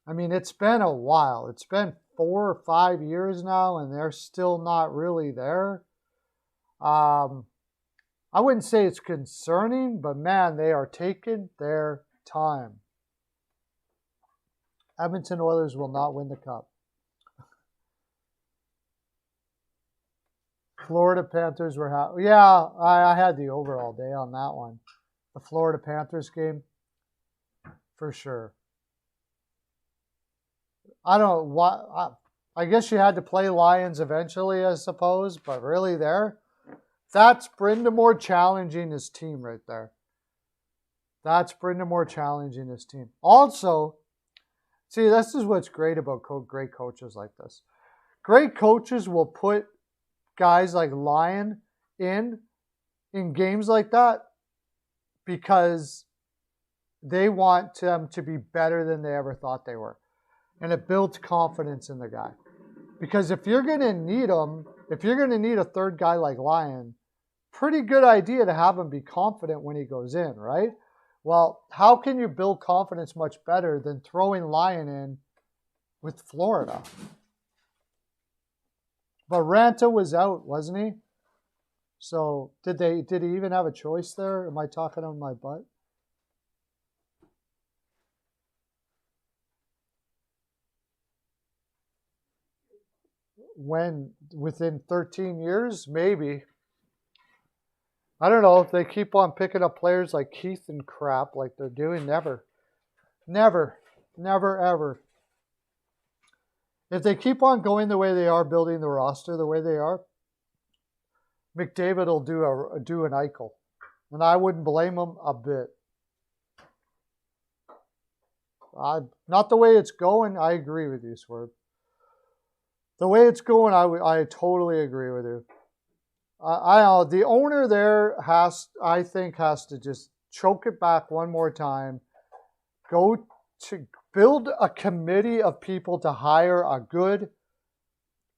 I mean, it's been a while. It's been 4 or 5 years now, and they're still not really there. I wouldn't say it's concerning, but man, they are taking their time. Edmonton Oilers will not win the cup. Florida Panthers were I had the over all day on that one. The Florida Panthers game, for sure. I don't know what. I guess you had to play Lions eventually, I suppose, but really that's Brindamore challenging his team right there. That's Brindamore challenging his team. Also, see, this is what's great about great coaches like this. Great coaches will put guys like Lyon in games like that because they want them to be better than they ever thought they were. And it builds confidence in the guy. Because if you're going to need him, if you're going to need a third guy like Lyon, pretty good idea to have him be confident when he goes in, right? Well, how can you build confidence much better than throwing Lyon in with Florida? But Ranta was out, wasn't he? So did he even have a choice there? Am I talking on my butt? When within 13 years, maybe. I don't know if they keep on picking up players like Keith and crap like they're doing. Never, ever. If they keep on going the way they are, building the roster the way they are, McDavid will do an Eichel, and I wouldn't blame him a bit. Not the way it's going. I agree with you, Swerve. The way it's going, I totally agree with you. The owner there has to just choke it back one more time. Go to build a committee of people to hire a good,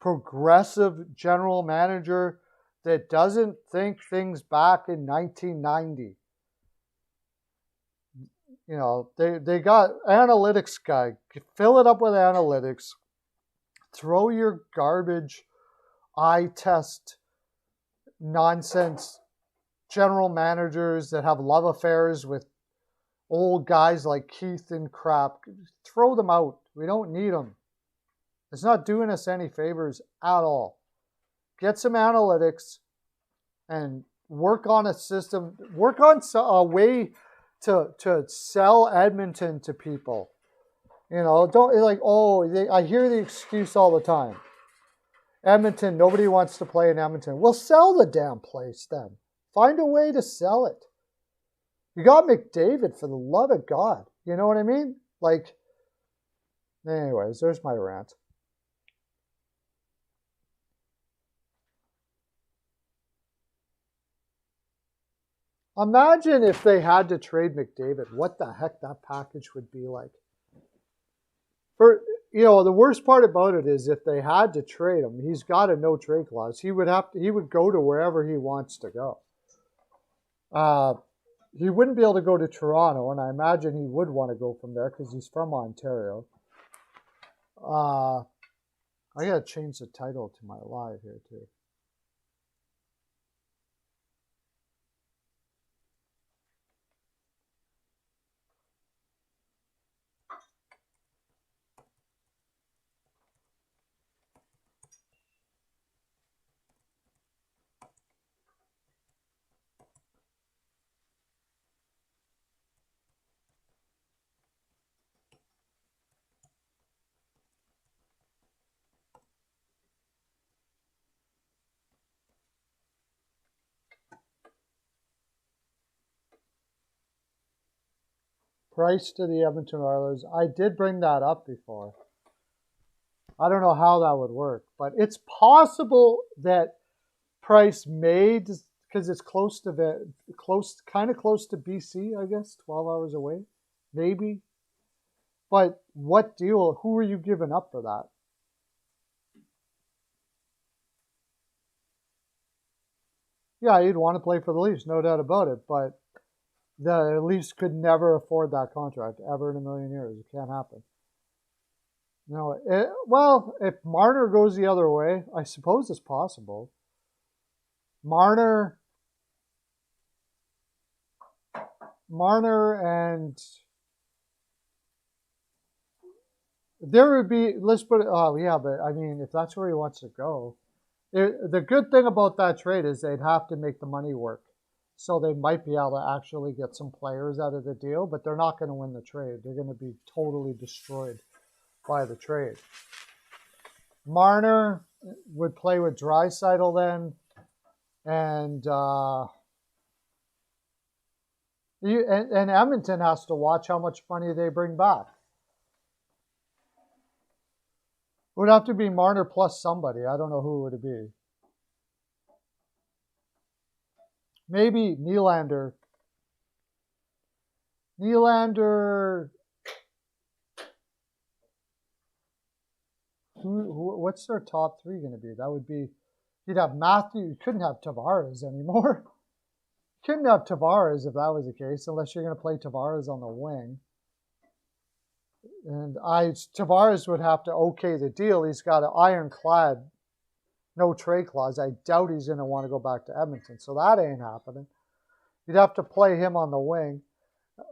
progressive general manager that doesn't think things back in 1990. You know, they got analytics guy. Fill it up with analytics. Throw your garbage eye test nonsense general managers that have love affairs with old guys like Keith and crap. Throw them out. We don't need them. It's not doing us any favors at all. Get some analytics and work on a system. Work on a way to sell Edmonton to people. You know, don't like, I hear the excuse all the time. Edmonton, nobody wants to play in Edmonton. Well, sell the damn place then. Find a way to sell it. You got McDavid, for the love of God. You know what I mean? Like, anyways, there's my rant. Imagine if they had to trade McDavid. What the heck that package would be like. The worst part about it is if they had to trade him, he's got a no trade clause. He would go to wherever he wants to go. He wouldn't be able to go to Toronto, and I imagine he would want to go from there because he's from Ontario. I gotta change the title to my live here too. Price to the Edmonton Oilers. I did bring that up before. I don't know how that would work, but it's possible that Price made, because it's close to BC, I guess, 12 hours away, maybe. But what deal? Who are you giving up for that? Yeah, you'd want to play for the Leafs, no doubt about it, but the Leafs could never afford that contract, ever in a million years. It can't happen. Well, if Marner goes the other way, I suppose it's possible. Marner and there would be, let's put it, oh yeah, but I mean, if that's where he wants to go, the good thing about that trade is they'd have to make the money work. So they might be able to actually get some players out of the deal, but they're not going to win the trade. They're going to be totally destroyed by the trade. Marner would play with Draisaitl then, and Edmonton has to watch how much money they bring back. It would have to be Marner plus somebody. I don't know who it would be. Maybe Nylander. What's their top three going to be? That would be, you'd have Matthew. You couldn't have Tavares anymore. You couldn't have Tavares if that was the case, unless you're going to play Tavares on the wing. And Tavares would have to okay the deal. He's got an ironclad no trade clause. I doubt he's going to want to go back to Edmonton, so that ain't happening. You'd have to play him on the wing.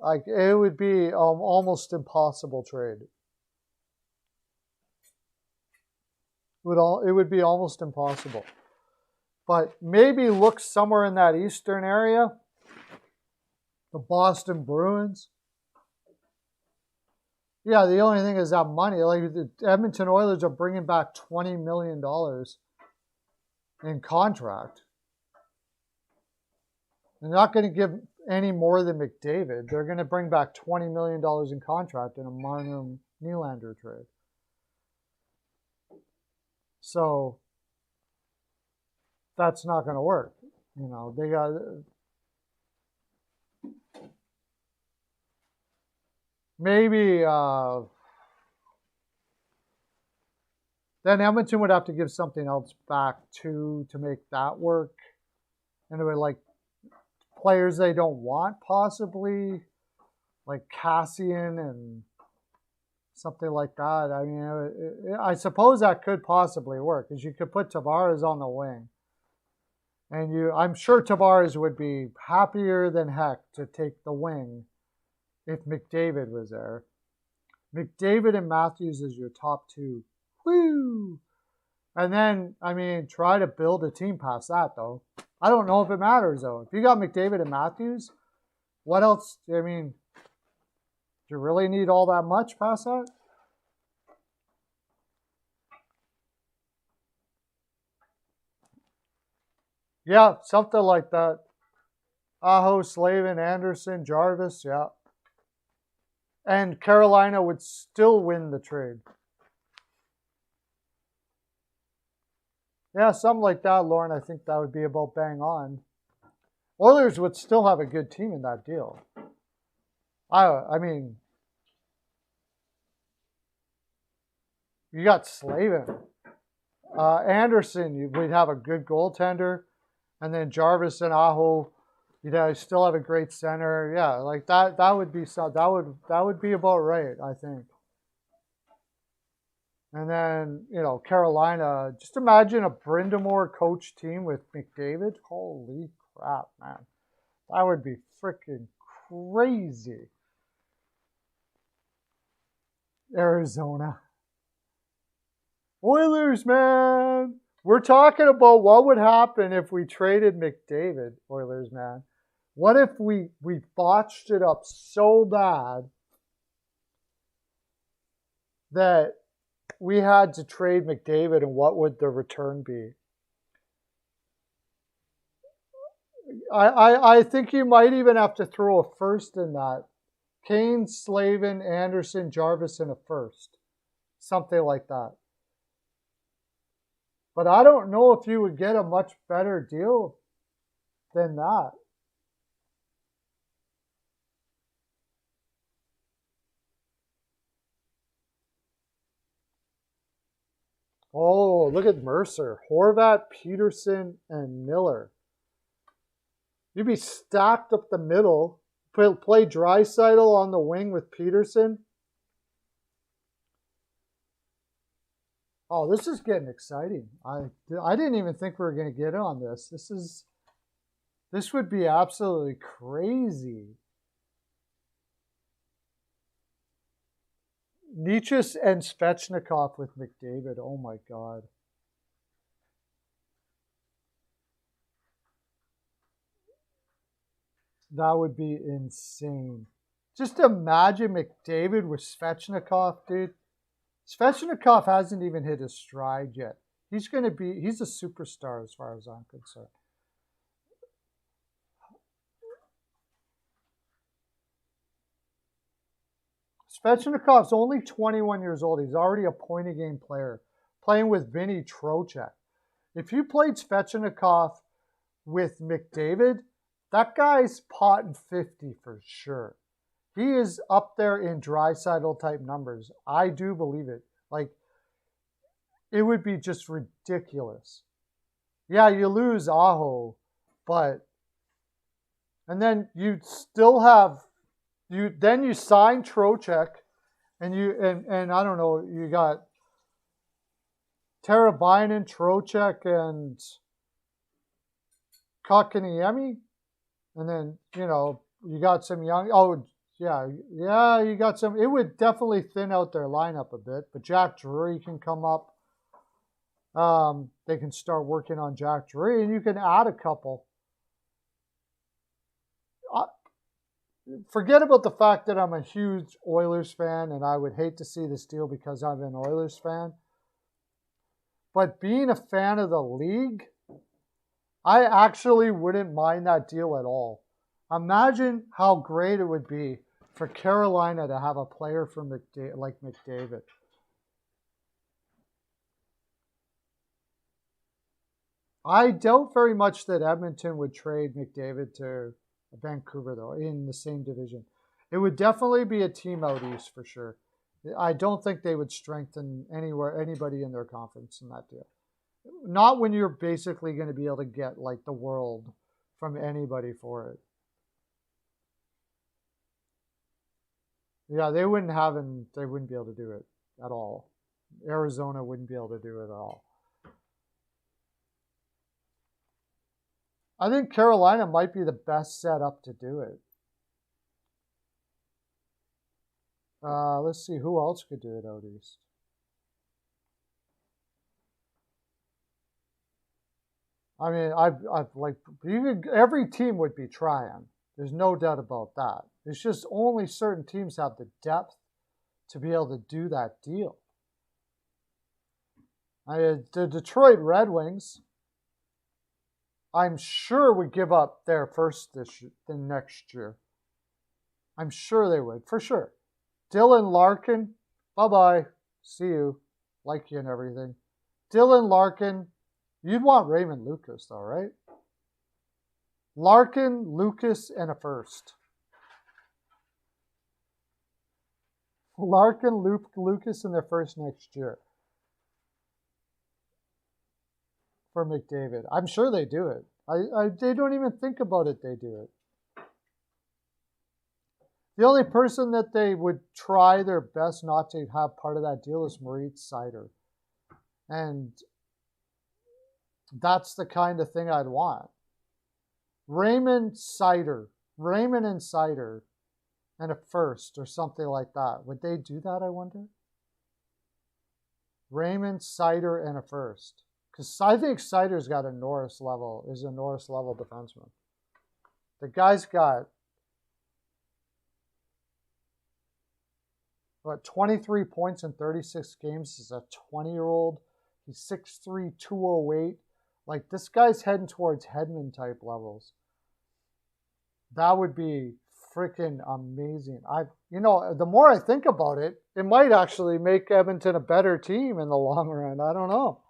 Like, it would be almost impossible trade. It would be almost impossible. But maybe look somewhere in that eastern area. The Boston Bruins. Yeah, the only thing is that money. Like, the Edmonton Oilers are bringing back $20 million in contract. They're not going to give any more than McDavid. They're going to bring back $20 million in contract in a Marner Nylander trade. So that's not going to work. You know, they got maybe then Edmonton would have to give something else back to make that work. And it would, like, players they don't want, possibly, like Cassian and something like that. I mean, I suppose that could possibly work, because you could put Tavares on the wing. And I'm sure Tavares would be happier than heck to take the wing if McDavid was there. McDavid and Matthews is your top two. Woo! And then, I mean, try to build a team past that, though. I don't know if it matters, though. If you got McDavid and Matthews, what else? I mean, do you really need all that much past that? Yeah, something like that. Aho, Slavin, Anderson, Jarvis, yeah. And Carolina would still win the trade. Yeah, something like that, Lauren. I think that would be about bang on. Oilers would still have a good team in that deal. I mean, you got Slavin. Anderson, we'd have a good goaltender. And then Jarvis and Aho, you'd still have a great center. Yeah, like that would be that would be about right, I think. And then, you know, Carolina, just imagine a Brindamore coach team with McDavid. Holy crap, man. That would be freaking crazy. Arizona. Oilers, man. We're talking about what would happen if we traded McDavid, Oilers, man. What if we botched it up so bad that we had to trade McDavid, and what would the return be? I think you might even have to throw a first in that. Kane, Slavin, Anderson, Jarvis, and a first. Something like that. But I don't know if you would get a much better deal than that. Oh, look at Mercer. Horvat, Peterson, and Miller. You'd be stacked up the middle. Play Draisaitl on the wing with Peterson. Oh, this is getting exciting. I didn't even think we were going to get on this. This would be absolutely crazy. Nietzsche and Svechnikov with McDavid. Oh my God. That would be insane. Just imagine McDavid with Svechnikov, dude. Svechnikov hasn't even hit his stride yet. He's a superstar as far as I'm concerned. Svechnikov's only 21 years old. He's already a point-a-game player, playing with Vinny Trocheck. If you played Svechnikov with McDavid, that guy's potting 50 for sure. He is up there in Draisaitl type numbers. I do believe it. Like, it would be just ridiculous. Yeah, you lose Aho, but and then you still have you sign Trocheck, and I don't know, you got Teravainen, Trocheck, and Kotkaniemi, and then you got some young. Oh yeah, you got some. It would definitely thin out their lineup a bit, but Jack Drury can come up. They can start working on Jack Drury, and you can add a couple. Forget about the fact that I'm a huge Oilers fan, and I would hate to see this deal because I'm an Oilers fan. But being a fan of the league, I actually wouldn't mind that deal at all. Imagine how great it would be for Carolina to have a player from like McDavid. I doubt very much that Edmonton would trade McDavid to Vancouver, though, in the same division. It would definitely be a team out east for sure. I don't think they would strengthen anybody in their conference in that deal. Not when you're basically going to be able to get like the world from anybody for it. Yeah, they wouldn't be able to do it at all. Arizona wouldn't be able to do it at all. I think Carolina might be the best setup to do it. Let's see who else could do it out east. I mean, every team would be trying. There's no doubt about that. It's just only certain teams have the depth to be able to do that deal. The Detroit Red Wings, I'm sure would give up their first the next year. I'm sure they would, for sure. Dylan Larkin, bye-bye. See you. Like you and everything. Dylan Larkin, you'd want Raymond Lucas, though, right? Larkin, Lucas, and a first. Larkin, Lucas, and their first next year. For McDavid. I'm sure they do it. They don't even think about it, they do it. The only person that they would try their best not to have part of that deal is Moritz Seider. And that's the kind of thing I'd want. Raymond and Seider, and a first or something like that. Would they do that, I wonder? Raymond, Seider, and a first. Because I think Seider's got is a Norris level defenseman. The guy's got 23 points in 36 games. He's a 20-year-old. He's 6'3", 208. Like, this guy's heading towards Hedman type levels. That would be freaking amazing. The more I think about it, it might actually make Edmonton a better team in the long run. I don't know.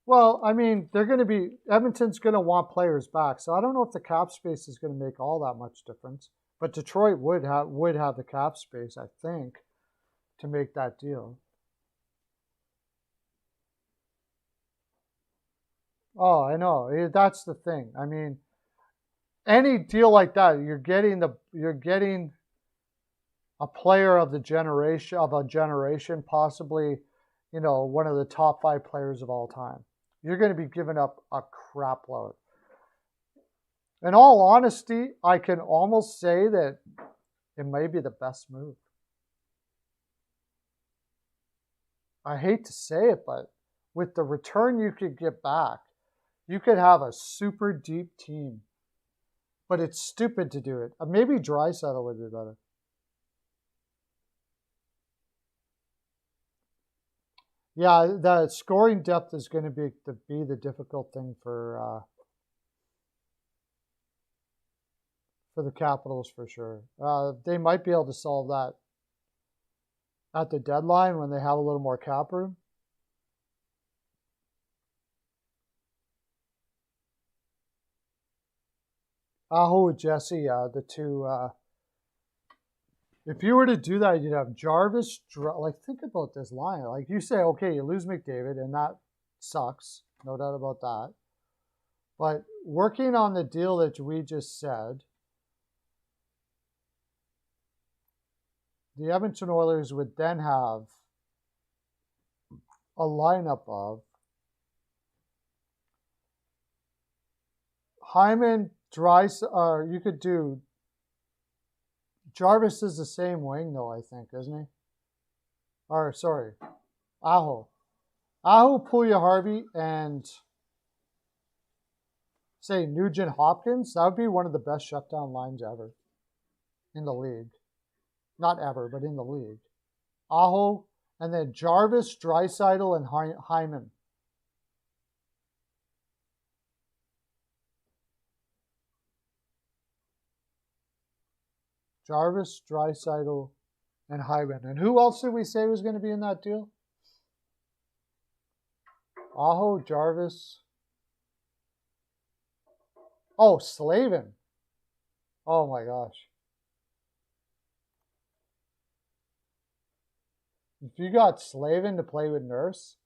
Well, I mean, Edmonton's going to want players back. So I don't know if the cap space is going to make all that much difference. But Detroit would have the cap space, I think, to make that deal. Oh, I know. That's the thing. I mean, any deal like that, you're getting a player of a generation, possibly, one of the top 5 players of all time. You're going to be giving up a crap load. In all honesty, I can almost say that it may be the best move. I hate to say it, but with the return you could get back, you could have a super deep team. But it's stupid to do it. Maybe Draisaitl would be better. Yeah, the scoring depth is going to be the difficult thing for the Capitals for sure. They might be able to solve that at the deadline when they have a little more cap room. Aho and Jesse, the two. If you were to do that, you'd have Jarvis. Think about this line. Like you say, okay, you lose McDavid, and that sucks. No doubt about that. But working on the deal that we just said, the Edmonton Oilers would then have a lineup of Hyman, or you could do Jarvis is the same wing though, I think, isn't he? Or sorry, Aho, Puljujärvi, and say Nugent Hopkins. That would be one of the best shutdown lines ever in the league. Not ever, but in the league. Aho, and then Jarvis, Draisaitl, and Hyman. Jarvis, Draisaitl, and Hyman. And who else did we say was going to be in that deal? Aho, Jarvis. Oh, Slavin. Oh my gosh. If you got Slavin to play with Nurse,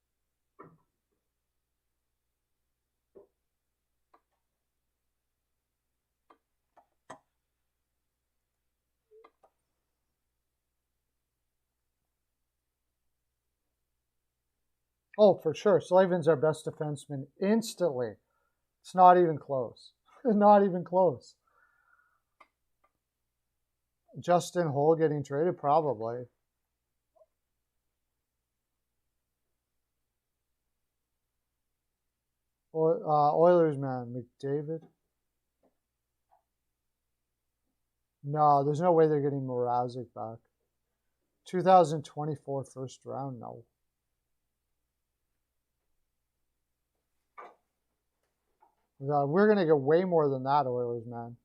oh, for sure. Slavin's our best defenseman instantly. It's not even close. Not even close. Justin Holl getting traded? Probably. Oilers, man. McDavid? No, there's no way they're getting Mrazek back. 2024 first round? No. We're going to get way more than that, Oilers, man.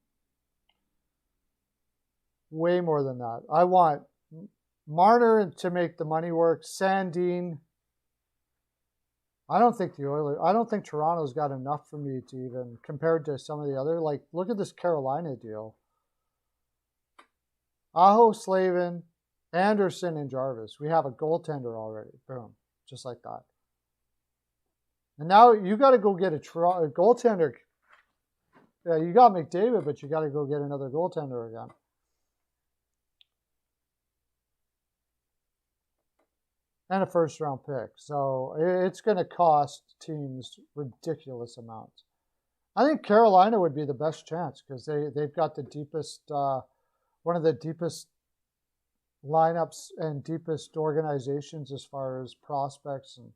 Way more than that. I want Marner to make the money work. Sandin. I don't think Toronto's got enough for me to even, compared to some of the other, like, look at this Carolina deal. Aho, Slavin, Anderson, and Jarvis. We have a goaltender already. Boom. Just like that. And now you got to go get a goaltender. Yeah, you got McDavid, but you got to go get another goaltender again. And a first-round pick. So it's going to cost teams ridiculous amounts. I think Carolina would be the best chance because they've got the deepest, one of the deepest lineups and deepest organizations as far as prospects and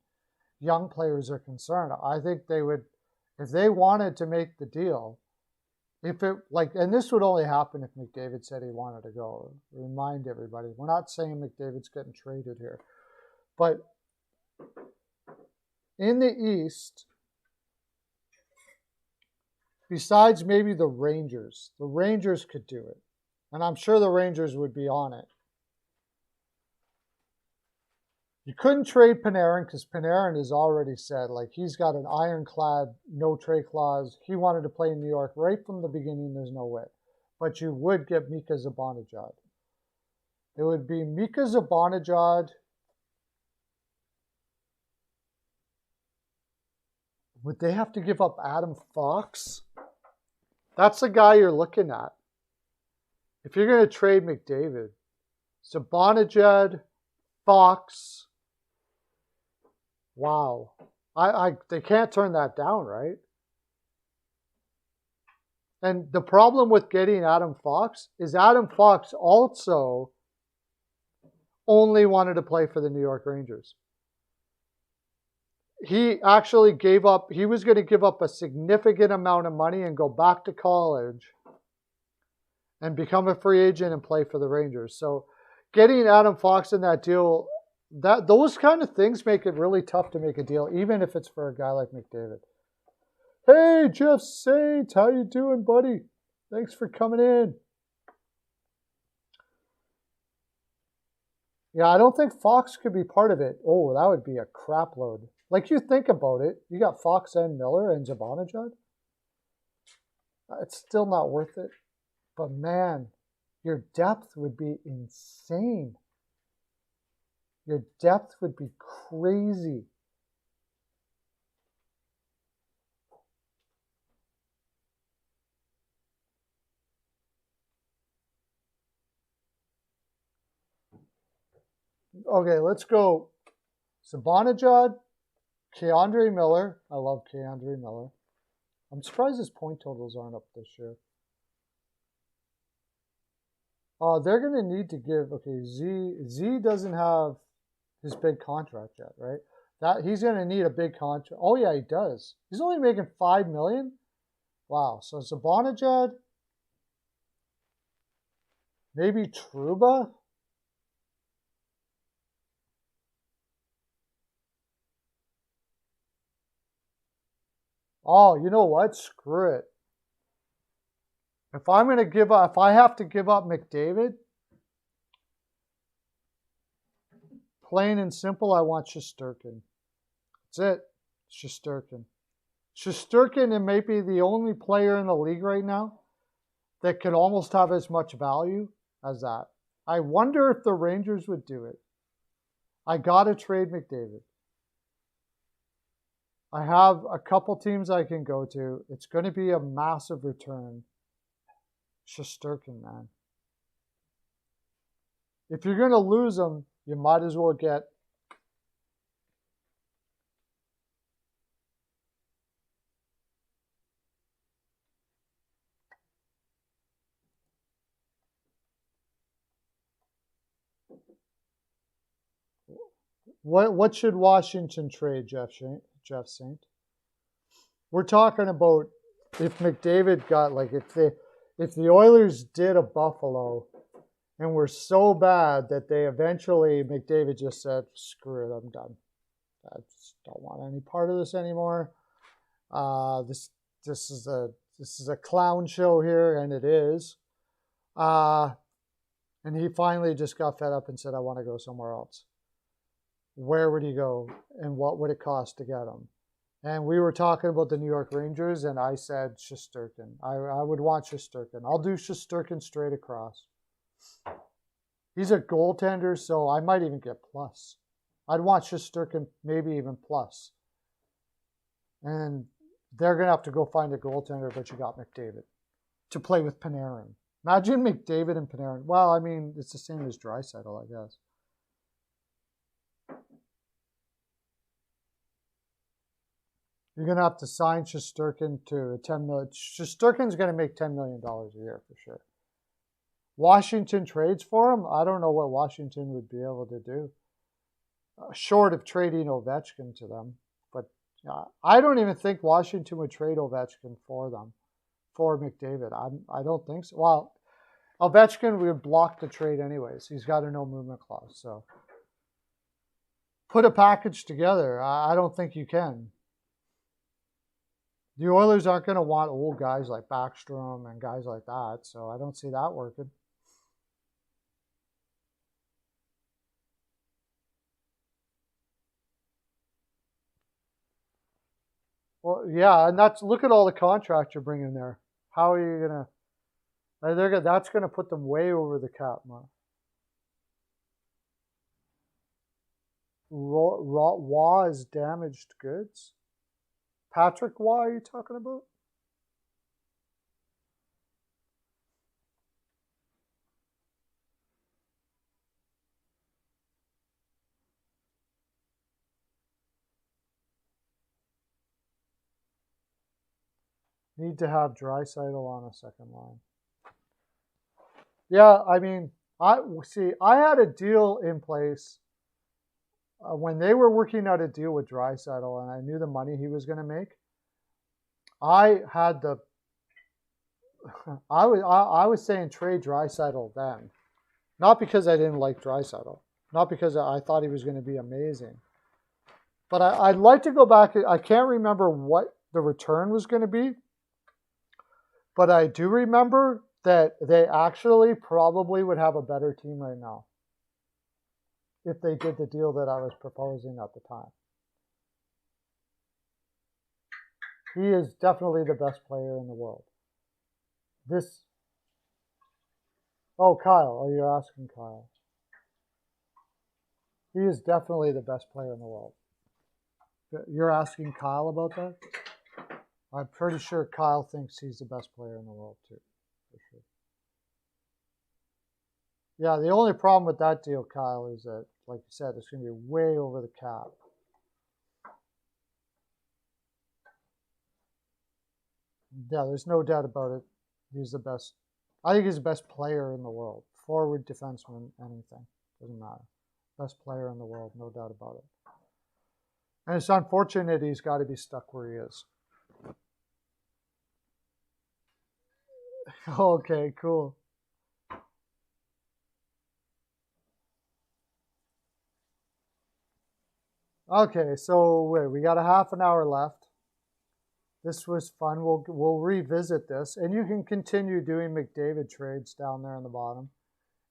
young players are concerned. I think they would, if they wanted to make the deal, and this would only happen if McDavid said he wanted to go. Remind everybody, we're not saying McDavid's getting traded here. But in the East, besides maybe the Rangers could do it. And I'm sure the Rangers would be on it. You couldn't trade Panarin because Panarin has already said, like, he's got an ironclad no trade clause. He wanted to play in New York right from the beginning. There's no way. But you would get Mika Zibanejad. It would be Mika Zibanejad. Would they have to give up Adam Fox? That's the guy you're looking at. If you're going to trade McDavid, Zibanejad, Fox, wow. They can't turn that down, right? And the problem with getting Adam Fox is Adam Fox also only wanted to play for the New York Rangers. He actually gave up, he was going to give up a significant amount of money and go back to college and become a free agent and play for the Rangers. So getting Adam Fox in that deal, those kind of things make it really tough to make a deal, even if it's for a guy like McDavid. Hey, Jeff Saint, how you doing, buddy? Thanks for coming in. Yeah, I don't think Fox could be part of it. Oh, that would be a crap load. Like, you think about it, you got Fox and Miller and Zibanejad. It's still not worth it. But man, your depth would be insane. Your depth would be crazy. Okay, let's go. Zibanejad, Keandre Miller. I love Keandre Miller. I'm surprised his point totals aren't up this year. They're going to need to give, okay, Z doesn't have his big contract yet, right? He's going to need a big contract. Oh, yeah, he does. He's only making $5 million? Wow. So Zibanejad, maybe Trouba? Oh, you know what? Screw it. If I'm going to give up, if I have to give up McDavid, plain and simple, I want Shesterkin. That's it. Shesterkin. Shesterkin may be the only player in the league right now that could almost have as much value as that. I wonder if the Rangers would do it. I got to trade McDavid. I have a couple teams I can go to. It's going to be a massive return. Shesterkin, man. If you're going to lose him, you might as well get what should Washington trade, Jeff Saint? We're talking about if McDavid got, like, if the Oilers did a Buffalo and were so bad that they eventually, McDavid just said, screw it, I'm done. I just don't want any part of this anymore. This is a clown show here, and it is. And he finally just got fed up and said, I want to go somewhere else. Where would he go, and what would it cost to get him? And we were talking about the New York Rangers, and I said Shesterkin. I would want Shesterkin. I'll do Shesterkin straight across. He's a goaltender, so I might even get plus. I'd want Shesterkin maybe even plus. And they're going to have to go find a goaltender, but you got McDavid to play with Panarin. Imagine McDavid and Panarin. Well, I mean, it's the same as Draisaitl, I guess. You're going to have to sign Shesterkin to a $10 million. Shesterkin's going to make $10 million a year for sure. Washington trades for him. I don't know what Washington would be able to do, short of trading Ovechkin to them. But I don't even think Washington would trade Ovechkin for them, for McDavid. I don't think so. Well, Ovechkin would block the trade anyways. He's got a no movement clause. So put a package together. I don't think you can. The Oilers aren't going to want old guys like Backstrom and guys like that, so I don't see that working. Well, yeah, and look at all the contracts you're bringing there. How are you gonna? That's gonna put them way over the cap mark. Waugh is damaged goods. Patrick Waugh, are you talking about? Need to have Draisaitl on a second line. Yeah, I mean, I had a deal in place when they were working out a deal with Draisaitl, and I knew the money he was going to make. I was saying trade Draisaitl then, not because I didn't like Draisaitl, not because I thought he was going to be amazing, but I'd like to go back. I can't remember what the return was going to be, but I do remember that they actually probably would have a better team right now if they did the deal that I was proposing at the time. He is definitely the best player in the world. Oh, Kyle. Oh, you're asking Kyle. He is definitely the best player in the world. You're asking Kyle about that? I'm pretty sure Kyle thinks he's the best player in the world, too. For sure. Yeah, the only problem with that deal, Kyle, is that, like you said, it's going to be way over the cap. Yeah, there's no doubt about it. He's the best. I think he's the best player in the world. Forward, defenseman, anything. Doesn't matter. Best player in the world, no doubt about it. And it's unfortunate he's got to be stuck where he is. Okay, cool. Okay, so wait, we got a half an hour left. This was fun. We'll revisit this, and you can continue doing McDavid trades down there on the bottom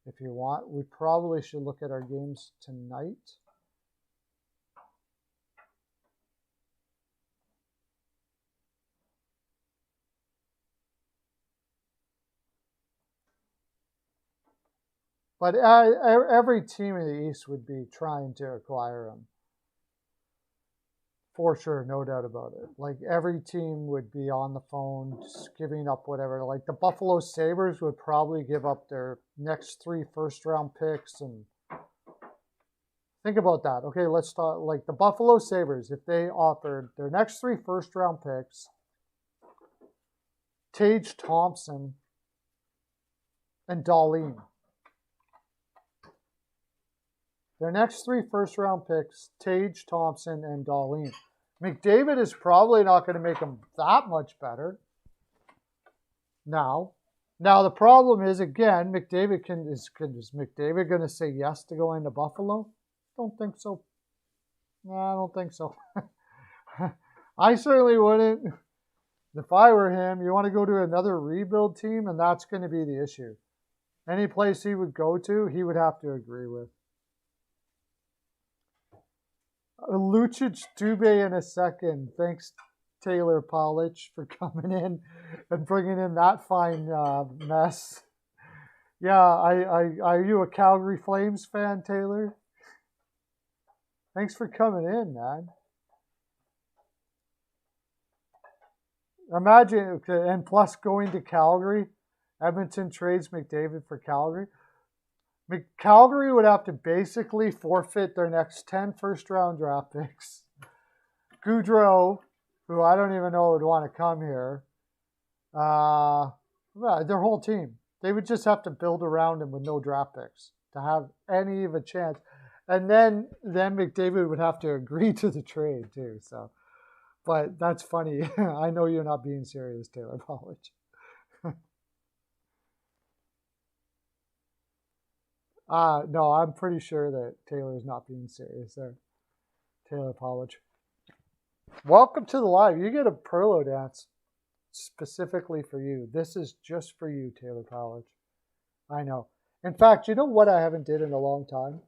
if you want. We probably should look at our games tonight. But every team in the East would be trying to acquire him. For sure, no doubt about it. Like, every team would be on the phone, just giving up whatever. Like, the Buffalo Sabres would probably give up their next 3 first-round picks. And think about that. Okay, let's start. Like, the Buffalo Sabres, if they offered their next 3 first-round picks, Tage Thompson, and Dahlin. Their next 3 first-round picks, Tage, Thompson, and Dahlin. McDavid is probably not going to make them that much better. Now the problem is, again, is McDavid going to say yes to going to Buffalo? Don't think so. No, I don't think so. I certainly wouldn't. If I were him, you want to go to another rebuild team, and that's going to be the issue. Any place he would go to, he would have to agree with. Lucic, Dubé in a second. Thanks, Taylor Pollich, for coming in and bringing in that fine mess. Yeah, are you a Calgary Flames fan, Taylor? Thanks for coming in, man. Imagine, and plus going to Calgary, Edmonton trades McDavid for Calgary. Calgary would have to basically forfeit their next 10 first-round draft picks. Goudreau, who I don't even know would want to come here. Their whole team. They would just have to build around him with no draft picks to have any of a chance. And then McDavid would have to agree to the trade too. So, but that's funny. I know you're not being serious, Taylor Pollich. No, I'm pretty sure that Taylor's not being serious there. Taylor Pollich. Welcome to the live. You get a Pearlo dance specifically for you. This is just for you, Taylor Pollich. I know. In fact, you know what I haven't did in a long time?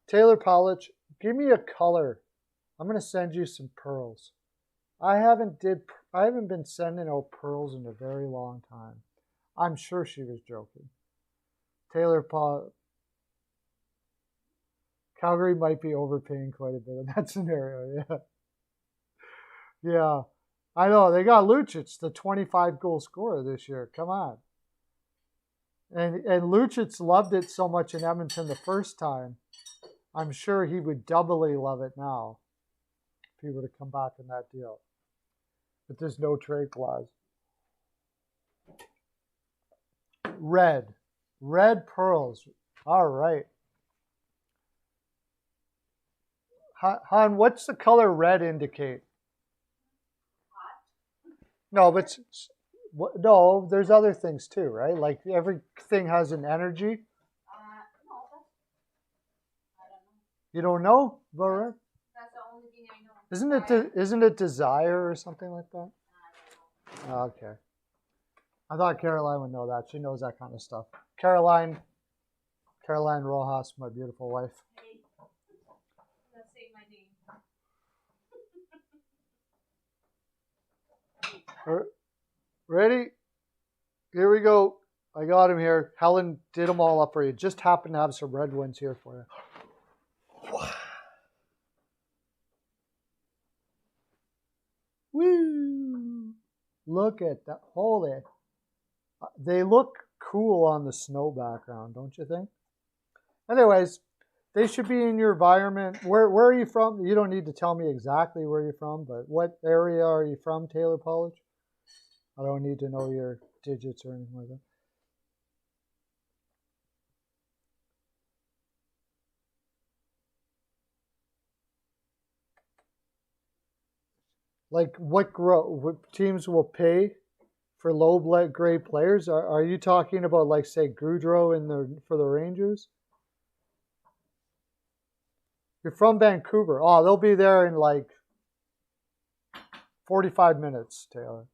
Taylor Pollich, give me a color. I'm going to send you some pearls. I haven't been sending out pearls in a very long time. I'm sure she was joking. Taylor Calgary might be overpaying quite a bit in that scenario. Yeah. Yeah. I know. They got Lucic, the 25-goal scorer this year. Come on. And Lucic loved it so much in Edmonton the first time. I'm sure he would doubly love it now if he were to come back in that deal. but there's no trade clause. Red pearls. All right. Han, what's the color red indicate? No, but no, there's other things too, right? Like everything has an energy. No, I don't know. You don't know about red? That's the only thing I know. Isn't it desire or something like that? Oh, okay. I thought Caroline would know that. She knows that kind of stuff. Caroline Rojas, my beautiful wife. Hey, let's say my name. Ready? Here we go. I got him here. Helen did them all up for you. Just happened to have some red ones here for you. Woo! Look at that. Holy. They look cool on the snow background, don't you think? Anyways, they should be in your environment. Where are you from? You don't need to tell me exactly where you're from, but what area are you from, Taylor Pollich? I don't need to know your digits or anything like that. Like what teams will pay for low grade players? Are you talking about, like, say, Goudreau for the Rangers? You're from Vancouver. Oh, they'll be there in like 45 minutes, Taylor.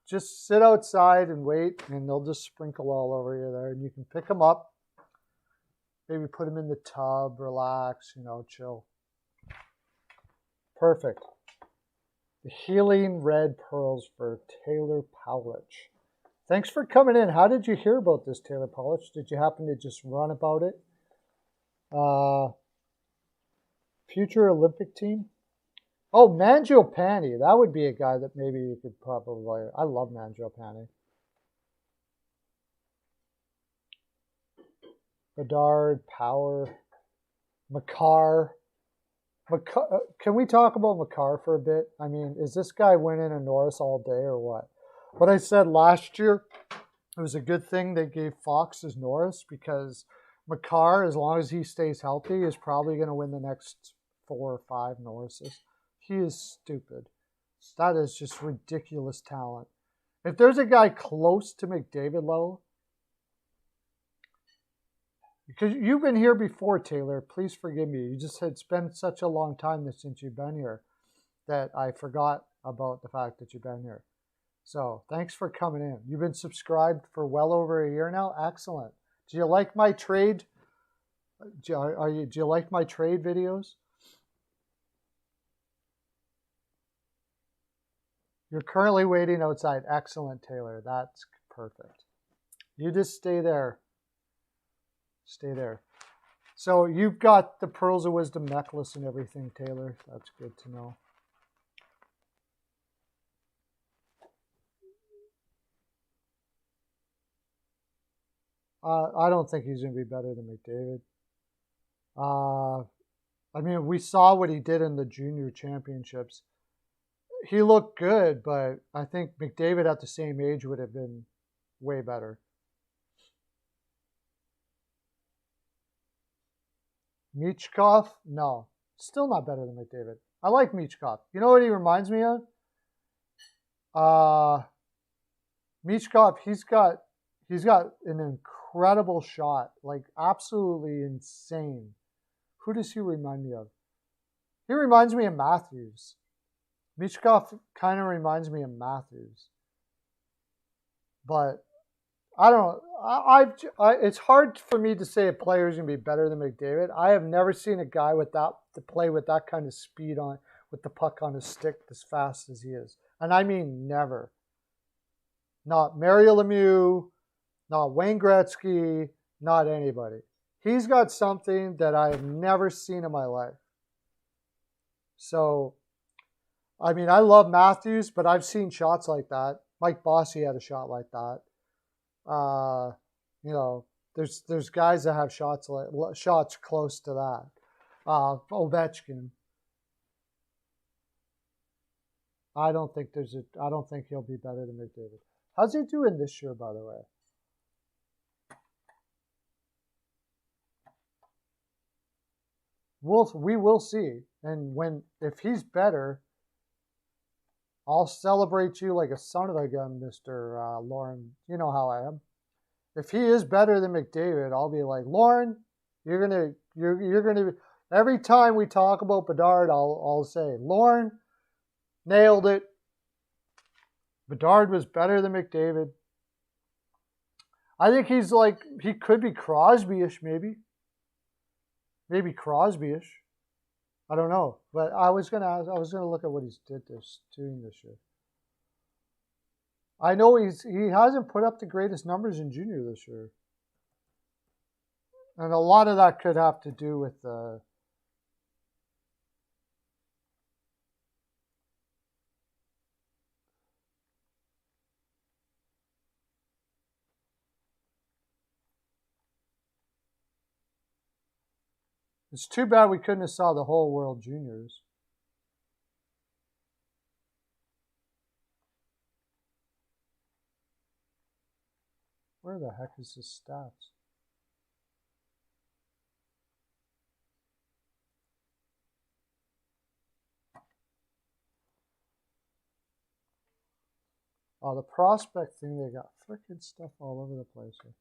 Just sit outside and wait, and they'll just sprinkle all over you there, and you can pick them up. Maybe put them in the tub, relax, chill. Perfect. The Healing Red Pearls for Taylor Pollich. Thanks for coming in. How did you hear about this, Taylor Pollich? Did you happen to just run about it? Future Olympic team? Oh, Mangiapane. That would be a guy that maybe you could probably... I love Mangiapane. Bedard, Power, Makar. Can we talk about Makar for a bit? I mean, is this guy winning a Norris all day or what? What I said last year, it was a good thing they gave Fox his Norris, because Makar, as long as he stays healthy, is probably going to win the next 4 or 5 Norrises. He is stupid. That is just ridiculous talent. If there's a guy close to McDavid level, because you've been here before, Taylor, please forgive me. You just had spent such a long time since you've been here that I forgot about the fact that you've been here. So thanks for coming in. You've been subscribed for well over a year now. Excellent. Do you like my trade? Do you like my trade videos? You're currently waiting outside. Excellent, Taylor. That's perfect. You just stay there. Stay there. So you've got the Pearls of Wisdom necklace and everything, Taylor. That's good to know. I don't think he's going to be better than McDavid. I mean, we saw what he did in the junior championships. He looked good, but I think McDavid at the same age would have been way better. Michkov? No. Still not better than McDavid. I like Michkov. You know what he reminds me of? Michkov, he's got an incredible shot. Like, absolutely insane. Who does he remind me of? He reminds me of Matthews. Michkov kind of reminds me of Matthews. But I don't know. It's hard for me to say a player is going to be better than McDavid. I have never seen a guy to play with that kind of speed with the puck on his stick as fast as he is. And I mean never. Not Mario Lemieux, not Wayne Gretzky, not anybody. He's got something that I have never seen in my life. So, I mean, I love Matthews, but I've seen shots like that. Mike Bossy had a shot like that. There's guys that have shots close to that. Ovechkin. I don't think he'll be better than McDavid. How's he doing this year, by the way? We will see. And if he's better, I'll celebrate you like a son of a gun, Mr. Lauren. You know how I am. If he is better than McDavid, I'll be like, Lauren, you're gonna every time we talk about Bedard, I'll say, Lauren, nailed it. Bedard was better than McDavid. I think he could be Crosby-ish, maybe. Maybe Crosby-ish. I don't know. But I was gonna look at what he's doing this year. I know he hasn't put up the greatest numbers in junior this year. And a lot of that could have to do with the It's too bad we couldn't have saw the whole World Juniors. Where the heck is his stats? Oh, the prospect thing, they got freaking stuff all over the place here.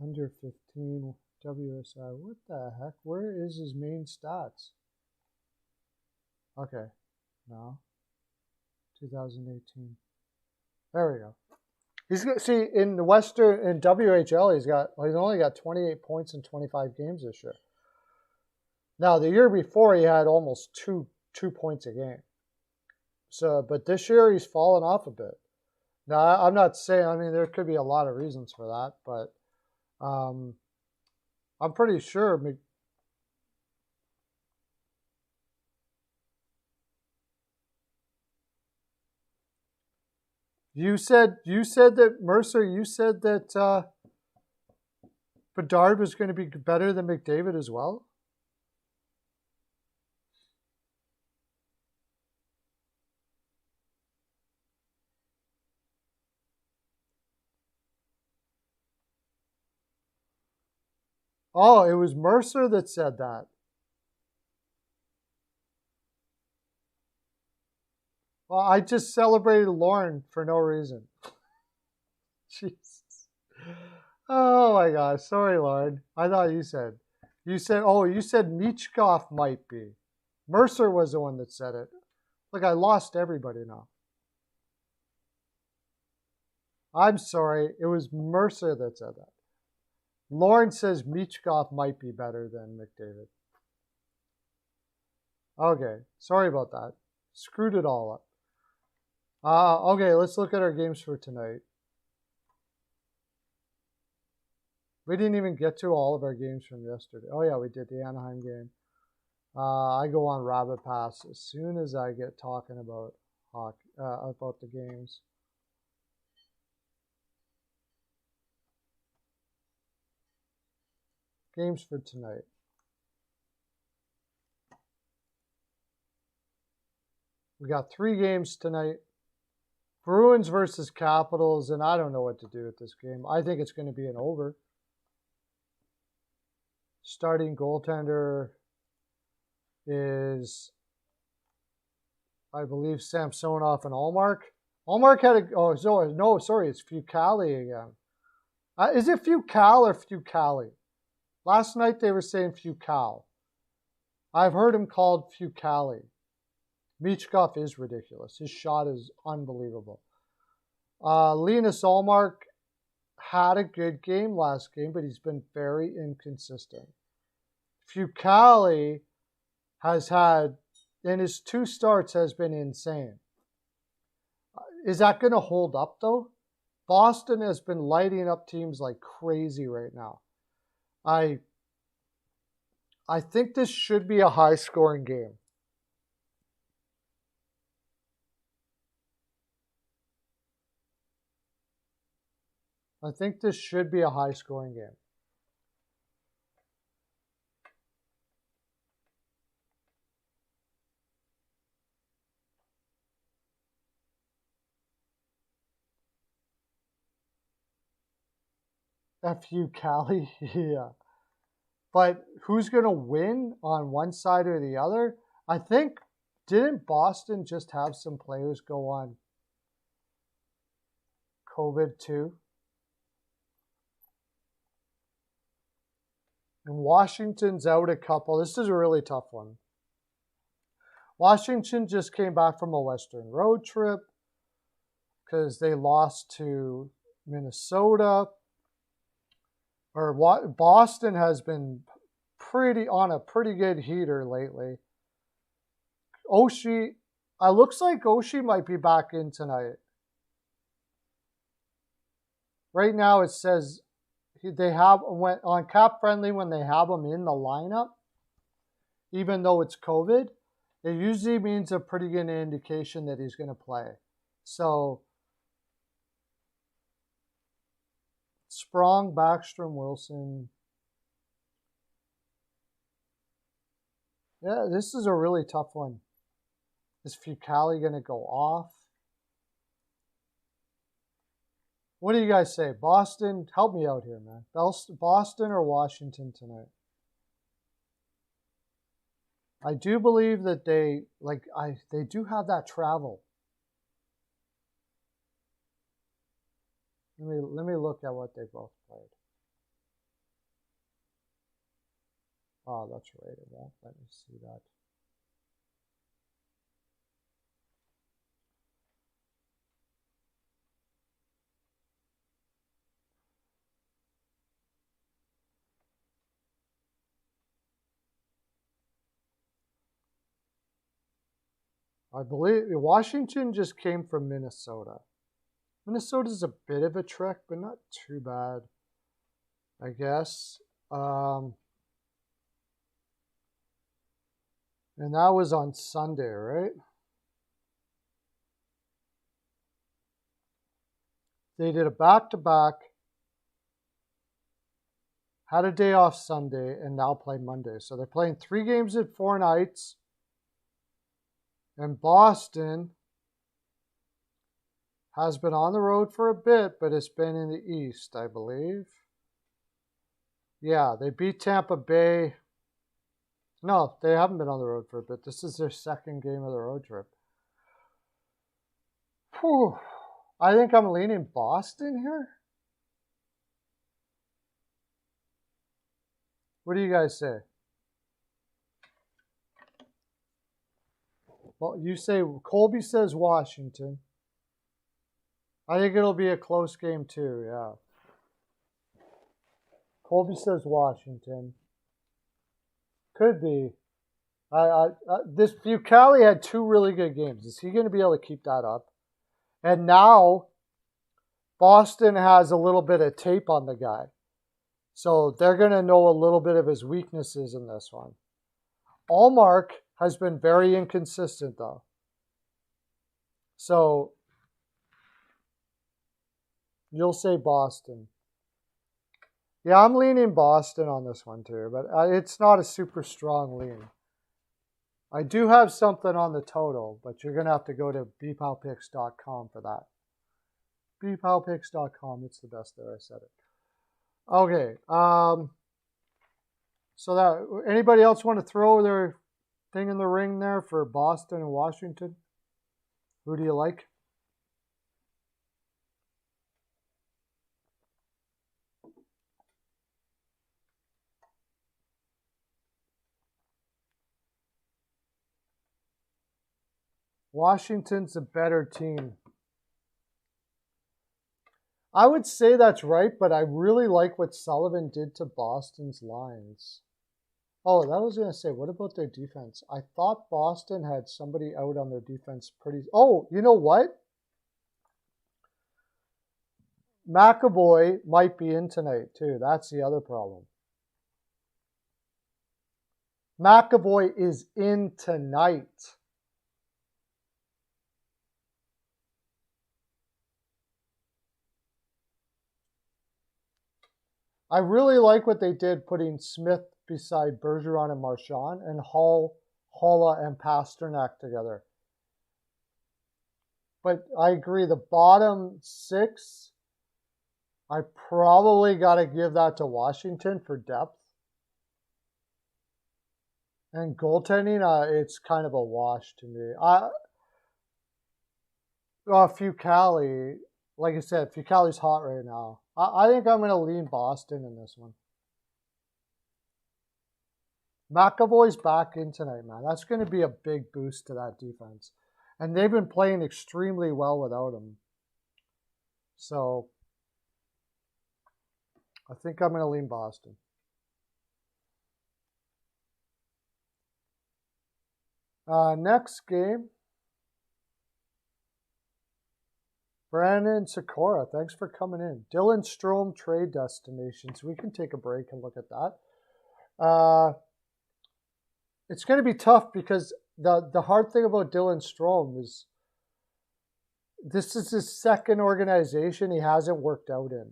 Under 15 WSI. What the heck? Where is his main stats? Okay. No. 2018. There we go. See, in the Western, in WHL, he's only got 28 points in 25 games this year. Now, the year before, he had almost two points a game. So, but this year, he's fallen off a bit. Now, I'm not saying, I mean, there could be a lot of reasons for that, but I'm pretty sure. You said that Mercer. You said that Bedard was going to be better than McDavid as well. Oh, it was Mercer that said that. Well, I just celebrated Lauren for no reason. Jesus. Oh my gosh. Sorry, Lauren. I thought you said Michkov might be. Mercer was the one that said it. Look, I lost everybody now. I'm sorry. It was Mercer that said that. Lauren says Michkov might be better than McDavid. Okay. Sorry about that. Screwed it all up. Okay, let's look at our games for tonight. We didn't even get to all of our games from yesterday. Oh yeah, we did the Anaheim game. I go on Rabbit Pass as soon as I get talking about about the games. Games for tonight. We got 3 games tonight. Bruins versus Capitals, and I don't know what to do with this game. I think it's going to be an over. Starting goaltender is, I believe, Samsonov and Allmark. Allmark had it's Fucale again. Is it Fucal or Fucale? Last night they were saying Fucal. I've heard him called Fucale. Michkov is ridiculous. His shot is unbelievable. Linus Allmark had a good game last game, but he's been very inconsistent. Fucale has had, in his 2 starts, has been insane. Is that going to hold up, though? Boston has been lighting up teams like crazy right now. I think this should be a high-scoring game. I think this should be a high-scoring game. FU Cali, yeah. But who's going to win on one side or the other? I think, didn't Boston just have some players go on COVID too? And Washington's out a couple. This is a really tough one. Washington just came back from a Western road trip because they lost to Minnesota. Or Boston has been on a pretty good heater lately. Oshie, it looks like Oshie might be back in tonight. Right now it says they have on Cap Friendly when they have him in the lineup, even though it's COVID, it usually means a pretty good indication that he's going to play. So Sprong, Backstrom, Wilson. Yeah, this is a really tough one. Is Fucale going to go off? What do you guys say? Boston, help me out here, man. Boston or Washington tonight? I do believe that they do have that travel. Let me look at what they both played. Oh, that's right. It won't let me see that. I believe Washington just came from Minnesota. Minnesota's a bit of a trek, but not too bad, I guess. And that was on Sunday, right? They did a back-to-back, had a day off Sunday, and now play Monday. So they're playing 3 games in 4 nights. And Boston has been on the road for a bit, but it's been in the East, I believe. Yeah, they beat Tampa Bay. No, they haven't been on the road for a bit. This is their 2nd game of the road trip. Whew. I think I'm leaning Boston here. What do you guys say? Well, you say, Colby says Washington. I think it'll be a close game too, yeah. Colby says Washington. Could be. This Fucale had 2 really good games. Is he going to be able to keep that up? And now Boston has a little bit of tape on the guy. So they're going to know a little bit of his weaknesses in this one. Allmark has been very inconsistent, though. So you'll say Boston. Yeah, I'm leaning Boston on this one, too. But it's not a super strong lean. I do have something on the total, but you're going to have to go to bpalpicks.com for that. bpalpicks.com, it's the best there, I said it. Okay, so that, anybody else want to throw their thing in the ring there for Boston and Washington? Who do you like? Washington's a better team. I would say that's right, but I really like what Sullivan did to Boston's lines. Oh, that was going to say, what about their defense? I thought Boston had somebody out on their defense pretty... Oh, you know what? McAvoy might be in tonight, too. That's the other problem. McAvoy is in tonight. I really like what they did putting Smith beside Bergeron and Marchand and Holla and Pasternak together. But I agree, the bottom 6, I probably got to give that to Washington for depth. And goaltending, it's kind of a wash to me. Fucale, like I said, Fucale's hot right now. I think I'm going to lean Boston in this one. McAvoy's back in tonight, man. That's going to be a big boost to that defense. And they've been playing extremely well without him. So, I think I'm going to lean Boston. Next game. Brandon Sikora, thanks for coming in. Dylan Strome trade destinations. We can take a break and look at that. It's going to be tough because the hard thing about Dylan Strome is this is his second organization he hasn't worked out in.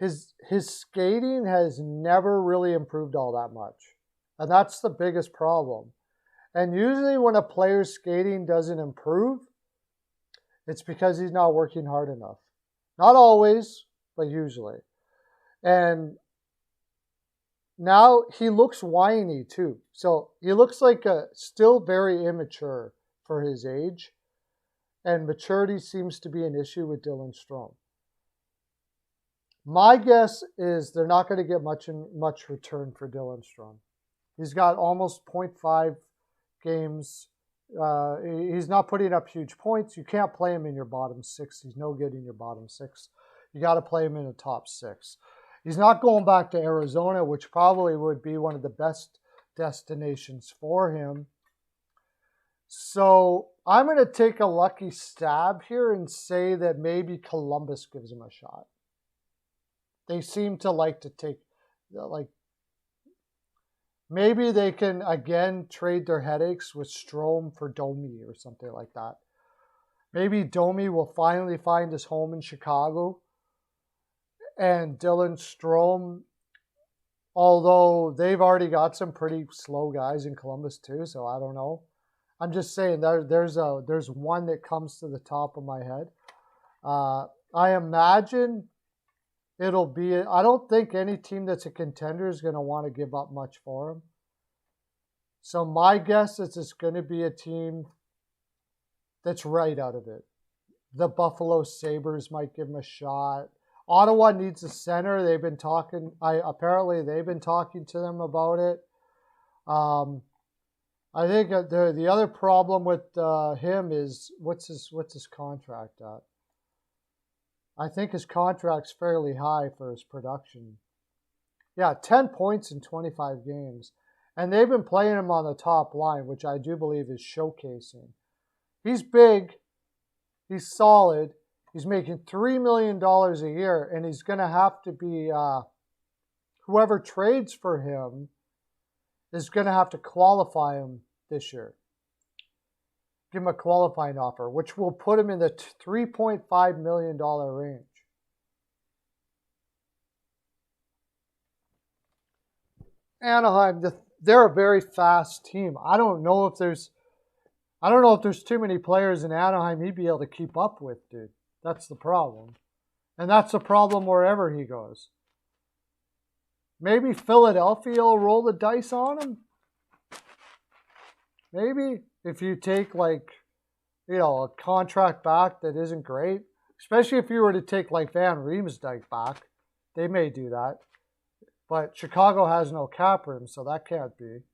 His skating has never really improved all that much. And that's the biggest problem. And usually when a player's skating doesn't improve, it's because he's not working hard enough. Not always, but usually. And now he looks whiny too. So he looks like still very immature for his age. And maturity seems to be an issue with Dylan Strome. My guess is they're not going to get much return for Dylan Strome. He's got almost 0.5 games. He's not putting up huge points. You can't play him in your bottom six. He's no good in your bottom six. You got to play him in the top six. He's not going back to Arizona, which probably would be one of the best destinations for him. So I'm going to take a lucky stab here and say that maybe Columbus gives him a shot. They seem to like to take, maybe they can, again, trade their headaches with Strome for Domi or something like that. Maybe Domi will finally find his home in Chicago. And Dylan Strome, although they've already got some pretty slow guys in Columbus too, so I don't know. I'm just saying there's one that comes to the top of my head. I imagine it'll be, I don't think any team that's a contender is going to want to give up much for him. So my guess is it's going to be a team that's right out of it. The Buffalo Sabres might give him a shot. Ottawa needs a center. They've been talking, apparently they've been talking to them about it. I think the other problem with him is what's his contract at? I think his contract's fairly high for his production. Yeah, 10 points in 25 games. And they've been playing him on the top line, which I do believe is showcasing. He's big. He's solid. He's making $3 million a year, and he's going to have to be, whoever trades for him is going to have to qualify him this year. Give him a qualifying offer, which will put him in the $3.5 million range. Anaheim, they're a very fast team. I don't know if there's too many players in Anaheim he'd be able to keep up with, dude. That's the problem. And that's the problem wherever he goes. Maybe Philadelphia will roll the dice on him. Maybe if you take a contract back that isn't great, especially if you were to take Van Riemsdyk back, they may do that. But Chicago has no cap room, so that can't be.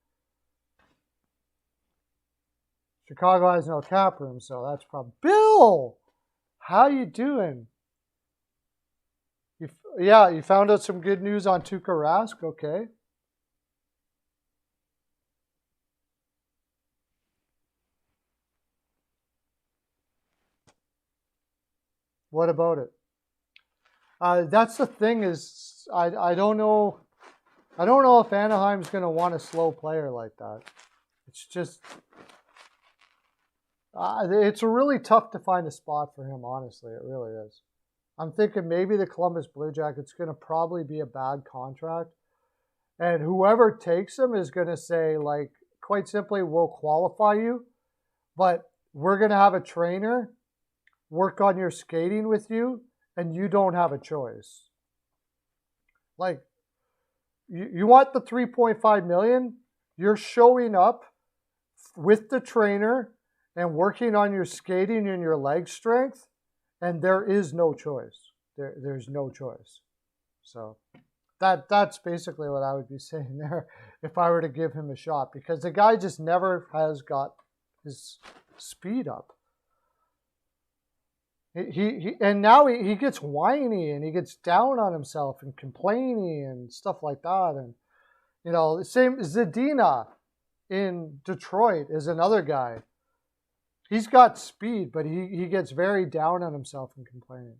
Chicago has no cap room, so that's probably Bill. How you doing? You found out some good news on Tuukka Rask? Okay. What about it? That's the thing is, I don't know. I don't know if Anaheim's going to want a slow player like that. It's just, it's really tough to find a spot for him, honestly. It really is. I'm thinking maybe the Columbus Blue Jackets going to probably be a bad contract. And whoever takes him is going to say, quite simply, we'll qualify you, but we're going to have a trainer work on your skating with you, and you don't have a choice. Like, you want the 3.5 million? You're showing up with the trainer and working on your skating and your leg strength, and there is no choice. There's no choice. So that's basically what I would be saying there if I were to give him a shot, because the guy just never has got his speed up. And now he gets whiny and he gets down on himself and complaining and stuff like that. And, you know, the same Zadina in Detroit is another guy. He's got speed, but he gets very down on himself and complaining.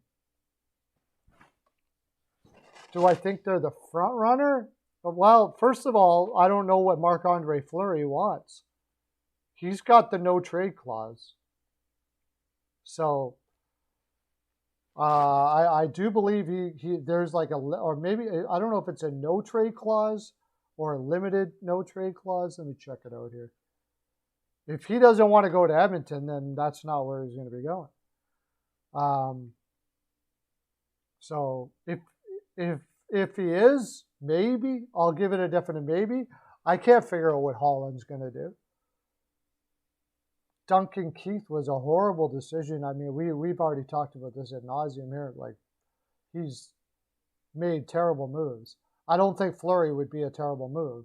Do I think they're the front runner? Well, first of all, I don't know what Marc-Andre Fleury wants. He's got the no trade clause. So I do believe there's like or maybe, I don't know if it's a no trade clause or a limited no trade clause. Let me check it out here. If he doesn't want to go to Edmonton, then that's not where he's going to be going. So if he is, maybe I'll give it a definite maybe. I can't figure out what Holland's going to do. Duncan Keith was a horrible decision. I mean, we've already talked about this ad nauseum here. Like, he's made terrible moves. I don't think Fleury would be a terrible move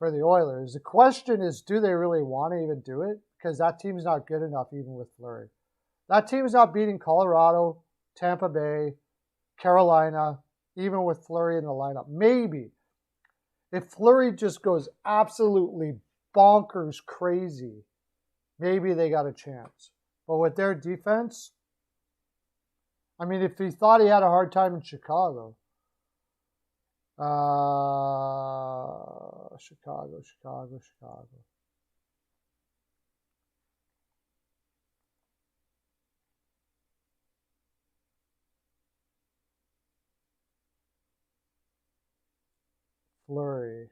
for the Oilers. The question is, do they really want to even do it? Because that team's not good enough even with Fleury. That team's not beating Colorado, Tampa Bay, Carolina, even with Fleury in the lineup. Maybe. If Fleury just goes absolutely bonkers crazy, maybe they got a chance. But with their defense, I mean, if he thought he had a hard time in Chicago, Chicago. Fleury.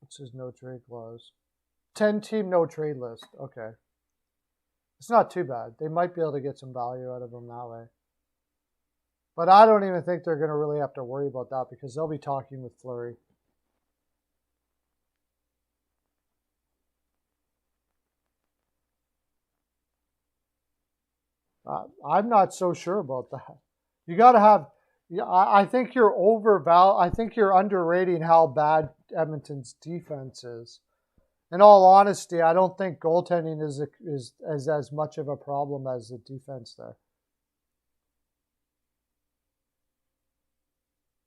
What's his no trade clause? 10-team no trade list. Okay. It's not too bad. They might be able to get some value out of him that way. But I don't even think they're going to really have to worry about that because they'll be talking with Fleury. I'm not so sure about that. You got to have. I think you're I think you're underrating how bad Edmonton's defense is. In all honesty, I don't think goaltending is as much of a problem as the defense there.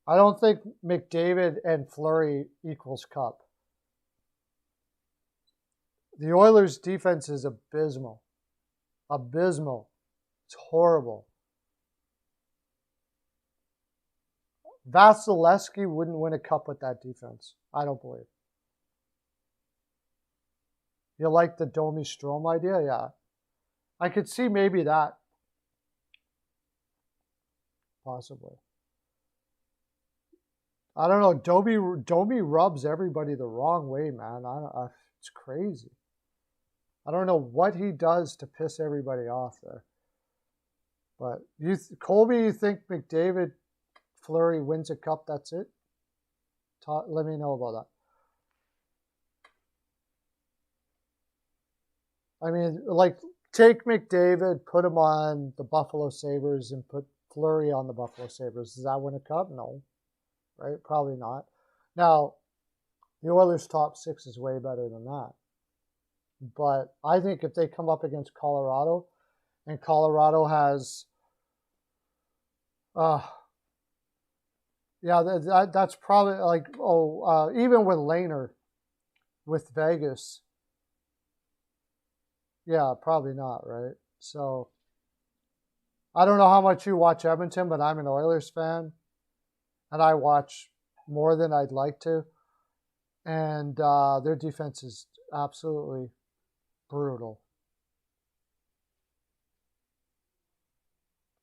I don't think McDavid and Fleury equals Cup. The Oilers' defense is abysmal. Abysmal. It's horrible. Vasilevsky wouldn't win a cup with that defense. I don't believe. You like the Domi Strome idea? Yeah. I could see maybe that. Possibly. I don't know. Domi rubs everybody the wrong way, man. It's crazy. I don't know what he does to piss everybody off there. But Colby, you think McDavid, Fleury wins a cup? That's it? Let me know about that. I mean, like, take McDavid, put him on the Buffalo Sabres, and put Fleury on the Buffalo Sabres. Does that win a cup? No. Right? Probably not. Now, the Oilers' top six is way better than that. But I think if they come up against Colorado, and Colorado has, that's probably like, even with Lehner, with Vegas, yeah, probably not, right? So, I don't know how much you watch Edmonton, but I'm an Oilers fan, and I watch more than I'd like to, and their defense is absolutely brutal.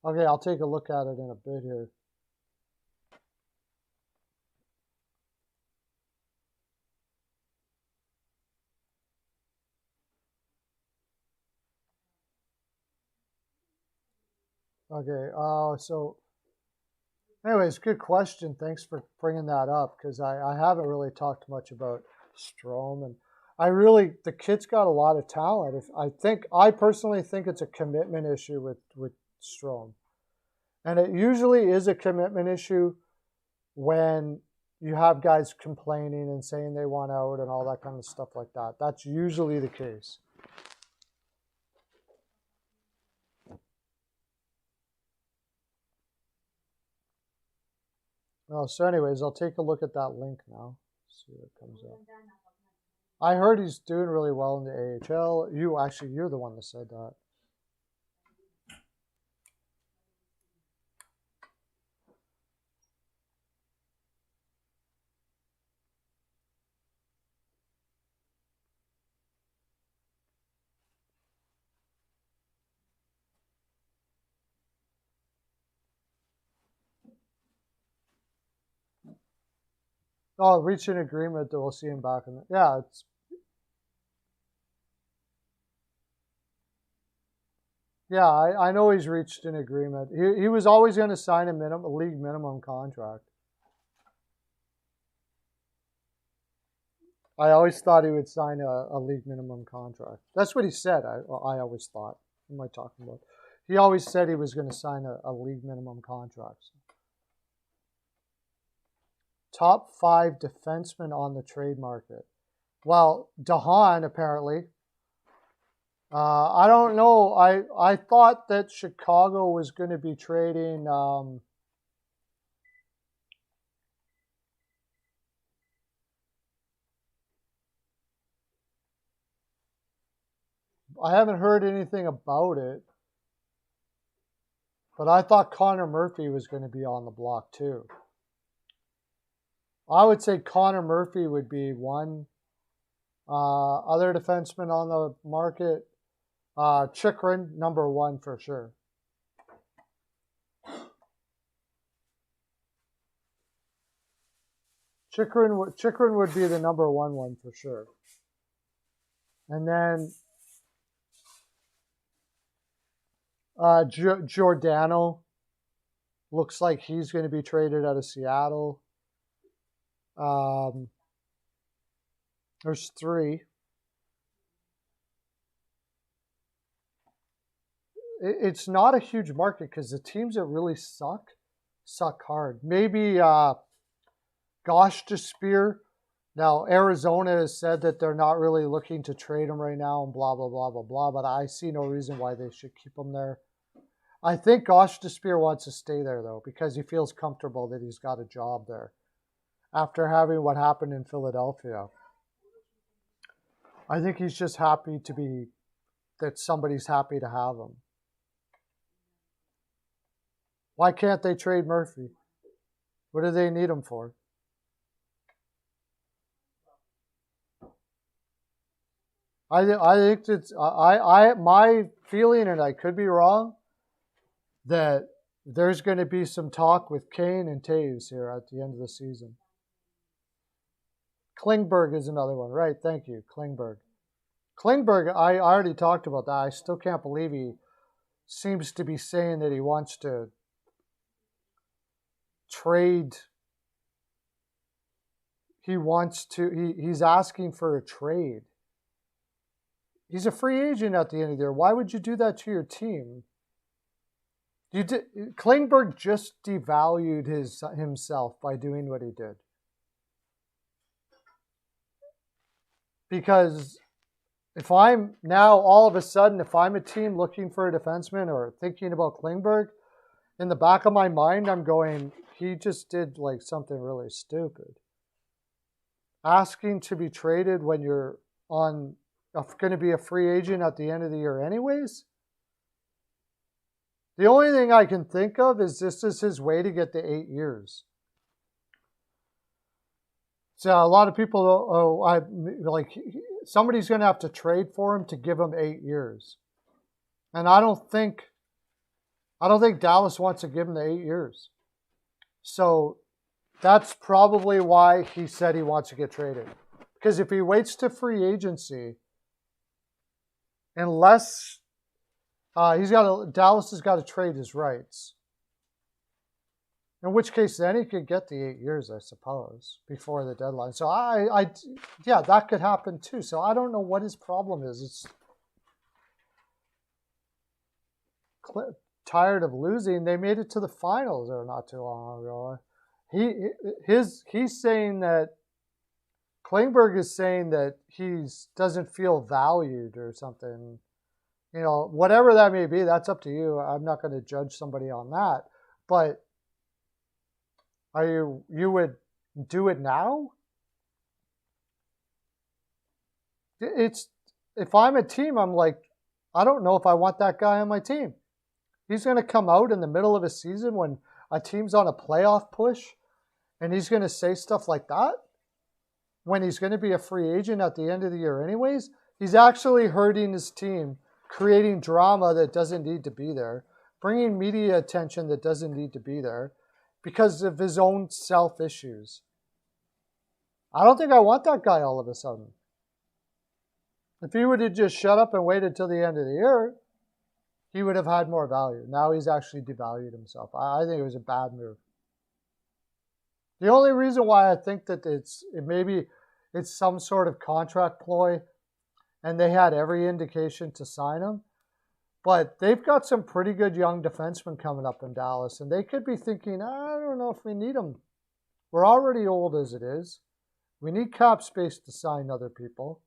Okay, I'll take a look at it in a bit here. Okay. So, anyways, good question. Thanks for bringing that up because I haven't really talked much about Strome, and the kid's got a lot of talent. I personally think it's a commitment issue with Strome, and it usually is a commitment issue when you have guys complaining and saying they want out and all that kind of stuff like that. That's usually the case. Oh, so anyways, I'll take a look at that link now. See what comes up. I heard he's doing really well in the AHL. You're the one that said that. Oh, reach an agreement that we'll see him back in I know he's reached an agreement. He was always going to sign a league minimum contract. I always thought he would sign a league minimum contract. That's what he said. I always thought. What am I talking about? He always said he was going to sign a league minimum contract. Top 5 defensemen on the trade market. Well, DeHaan apparently. I don't know. I thought that Chicago was going to be trading. I haven't heard anything about it, but I thought Connor Murphy was going to be on the block too. I would say Connor Murphy would be one. Other defensemen on the market, Chychrun, number 1 for sure. Chychrun would be the number 1 for sure. And then Giordano looks like he's going to be traded out of Seattle. There's 3. It's not a huge market because the teams that really suck hard. Maybe Gosh Despear. Now, Arizona has said that they're not really looking to trade him right now and blah, blah, blah, blah, blah, but I see no reason why they should keep him there. I think Gosh Despear wants to stay there, though, because he feels comfortable that he's got a job there after having what happened in Philadelphia. I think he's just happy that somebody's happy to have him. Why can't they trade Murphy? What do they need him for? I think it's my feeling, and I could be wrong, that there's going to be some talk with Kane and Taves here at the end of the season. Klingberg is another one, right? Thank you, Klingberg. Klingberg, I already talked about that. I still can't believe he seems to be saying that he wants to trade. He's asking for a trade. He's a free agent at the end of the year. Why would you do that to your team? Klingberg just devalued himself by doing what he did. Because if I'm now all of a sudden, if I'm a team looking for a defenseman or thinking about Klingberg, in the back of my mind, I'm going, he just did like something really stupid. Asking to be traded when you're going to be a free agent at the end of the year anyways? The only thing I can think of is this is his way to get the 8 years. So a lot of people, somebody's going to have to trade for him to give him 8 years. And I don't think Dallas wants to give him the 8 years. So that's probably why he said he wants to get traded. Because if he waits to free agency, unless Dallas has got to trade his rights. In which case, then he could get the 8 years, I suppose, before the deadline. So yeah, that could happen too. So I don't know what his problem is. It's tired of losing. They made it to the finals there not too long ago. He's saying that Klingberg is saying that he doesn't feel valued or something. You know, whatever that may be, that's up to you. I'm not going to judge somebody on that. But you would do it now? If I'm a team, I'm like, I don't know if I want that guy on my team. He's going to come out in the middle of a season when a team's on a playoff push, and he's going to say stuff like that when he's going to be a free agent at the end of the year anyways. He's actually hurting his team, creating drama that doesn't need to be there, bringing media attention that doesn't need to be there because of his own self issues. I don't think I want that guy all of a sudden. If he would have just shut up and waited till the end of the year, he would have had more value. Now he's actually devalued himself. I think it was a bad move. The only reason why I think that maybe it's some sort of contract ploy, and they had every indication to sign him, but they've got some pretty good young defensemen coming up in Dallas, and they could be thinking, I don't know if we need them. We're already old as it is. We need cap space to sign other people.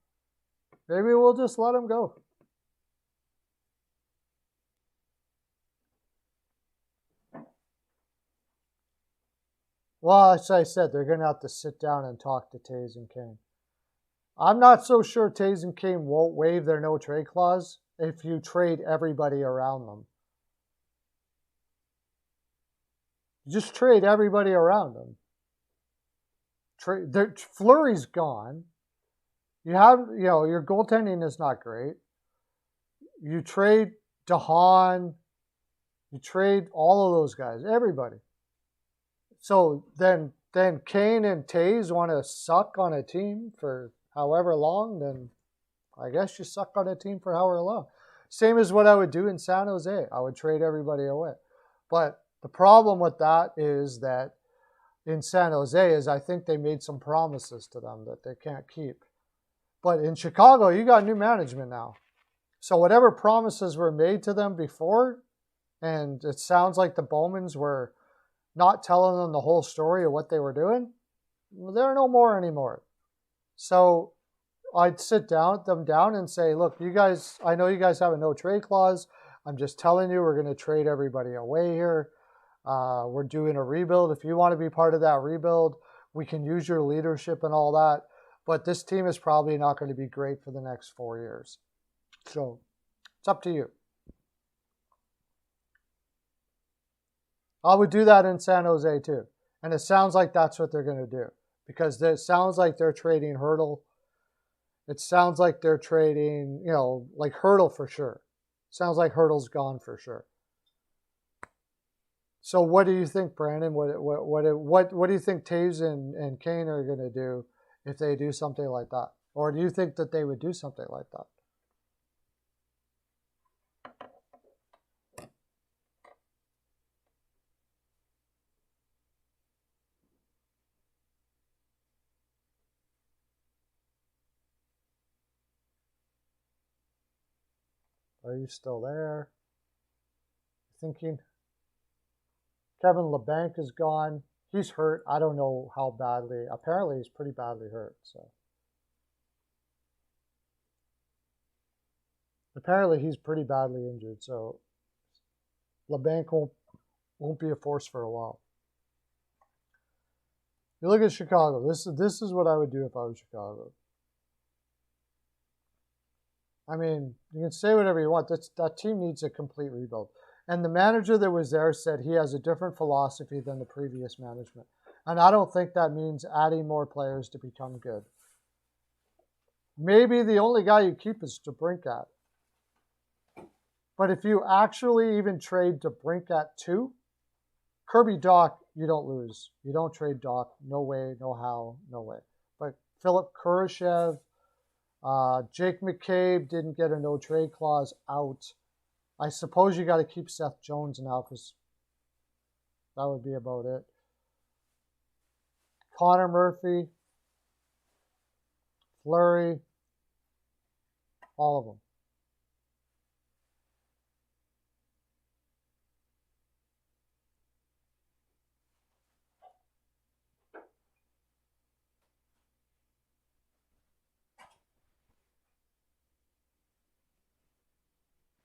Maybe we'll just let them go. Well, as I said, they're going to have to sit down and talk to Taves and Kane. I'm not so sure Taves and Kane won't waive their no-trade clause if you trade everybody around them. Just trade everybody around them. Fleury's gone. Your goaltending is not great. You trade DeHaan. You trade all of those guys, everybody. So then Kane and Taves want to suck on a team for however long, then I guess you suck on a team for however long. Same as what I would do in San Jose. I would trade everybody away. But the problem with that is that in San Jose is I think they made some promises to them that they can't keep. But in Chicago, you got new management now. So whatever promises were made to them before, and it sounds like the Bowmans were not telling them the whole story of what they were doing, well, they're no more anymore. So I'd sit them down and say, look, you guys, I know you guys have a no-trade clause. I'm just telling you, we're going to trade everybody away here. We're doing a rebuild. If you want to be part of that rebuild, we can use your leadership and all that. But this team is probably not going to be great for the next 4 years. So it's up to you. I would do that in San Jose too. And it sounds like that's what they're going to do. Because it sounds like they're trading Hurdle. It sounds like they're trading, like Hurdle for sure. Sounds like Hurdle's gone for sure. So what do you think, Brandon? What do you think Taves and Kane are going to do if they do something like that? Or do you think that they would do something like that? Are you still there? Thinking? Kevin LeBanc is gone. He's hurt. I don't know how badly. Apparently, he's pretty badly hurt. So apparently, he's pretty badly injured. So LeBanc won't be a force for a while. You look at Chicago. This is what I would do if I was Chicago. I mean, you can say whatever you want. That team needs a complete rebuild. And the manager that was there said he has a different philosophy than the previous management. And I don't think that means adding more players to become good. Maybe the only guy you keep is DeBrincat. But if you actually even trade DeBrincat too, Kirby Dach, you don't lose. You don't trade Dach. No way, no how, no way. But Philip Kurashev, Jake McCabe didn't get a no-trade clause out. I suppose you got to keep Seth Jones now because that would be about it. Connor Murphy, Fleury, all of them.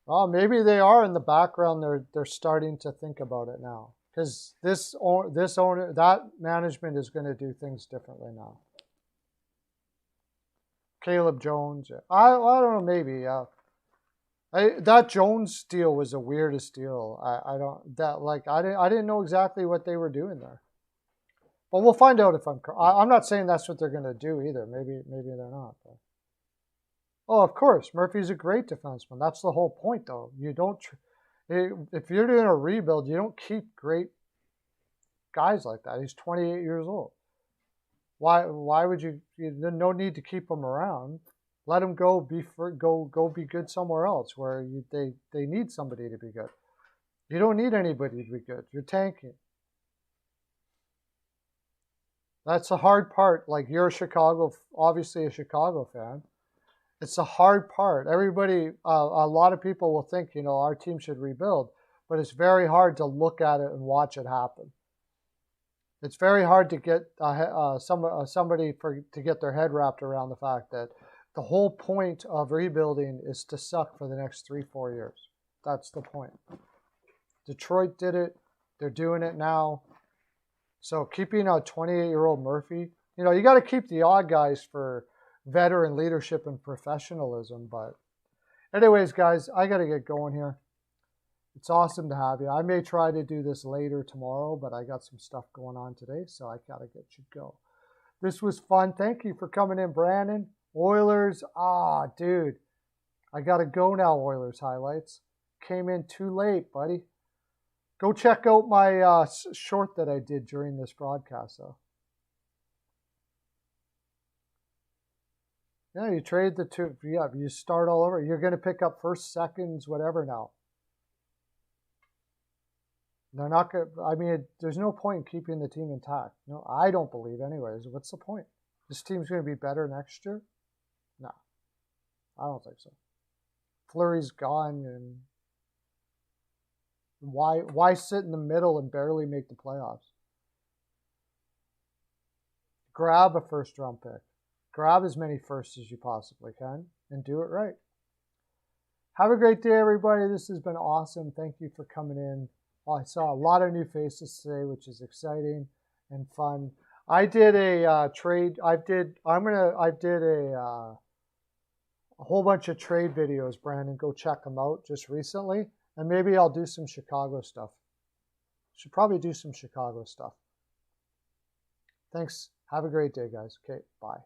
Oh, maybe they are in the background. They're starting to think about it now because this owner, that management is going to do things differently now. Caleb Jones, I don't know, maybe. That Jones deal was the weirdest deal. I didn't know exactly what they were doing there. But we'll find out if I'm not saying that's what they're going to do either. Maybe they're not. But. Oh, of course, Murphy's a great defenseman. That's the whole point, though. You don't, if you're doing a rebuild, you don't keep great guys like that. He's 28 years old. Why would you? There's no need to keep him around. Let him go. Go be good somewhere else where they need somebody to be good. You don't need anybody to be good. You're tanking. That's the hard part. Like you're obviously a Chicago fan. It's the hard part. Everybody, a lot of people will think, our team should rebuild, but it's very hard to look at it and watch it happen. It's very hard to get somebody to get their head wrapped around the fact that the whole point of rebuilding is to suck for the next 3-4 years. That's the point. Detroit did it. They're doing it now. So keeping a 28-year-old Murphy, you got to keep the odd guys for veteran leadership and professionalism. But anyways, guys, I got to get going here. It's awesome to have you. I may try to do this later tomorrow, but I got some stuff going on today, so I got to get you go. This was fun. Thank you for coming in, Brandon. Oilers, dude. I got to go now, Oilers highlights. Came in too late, buddy. Go check out my short that I did during this broadcast, though. Yeah, you trade the two. Yeah, you start all over. You're going to pick up first, seconds, whatever now. They're not going to, there's no point in keeping the team intact. No, I don't believe anyways. What's the point? This team's going to be better next year? No, I don't think so. Fleury's gone, and why sit in the middle and barely make the playoffs? Grab a first-round pick. Grab as many firsts as you possibly can and do it right. Have a great day, everybody. This has been awesome. Thank you for coming in. I saw a lot of new faces today, which is exciting and fun. I did a trade. I did a whole bunch of trade videos, Brandon. Go check them out just recently. And maybe I'll do some Chicago stuff. Should probably do some Chicago stuff. Thanks. Have a great day, guys. Okay, bye.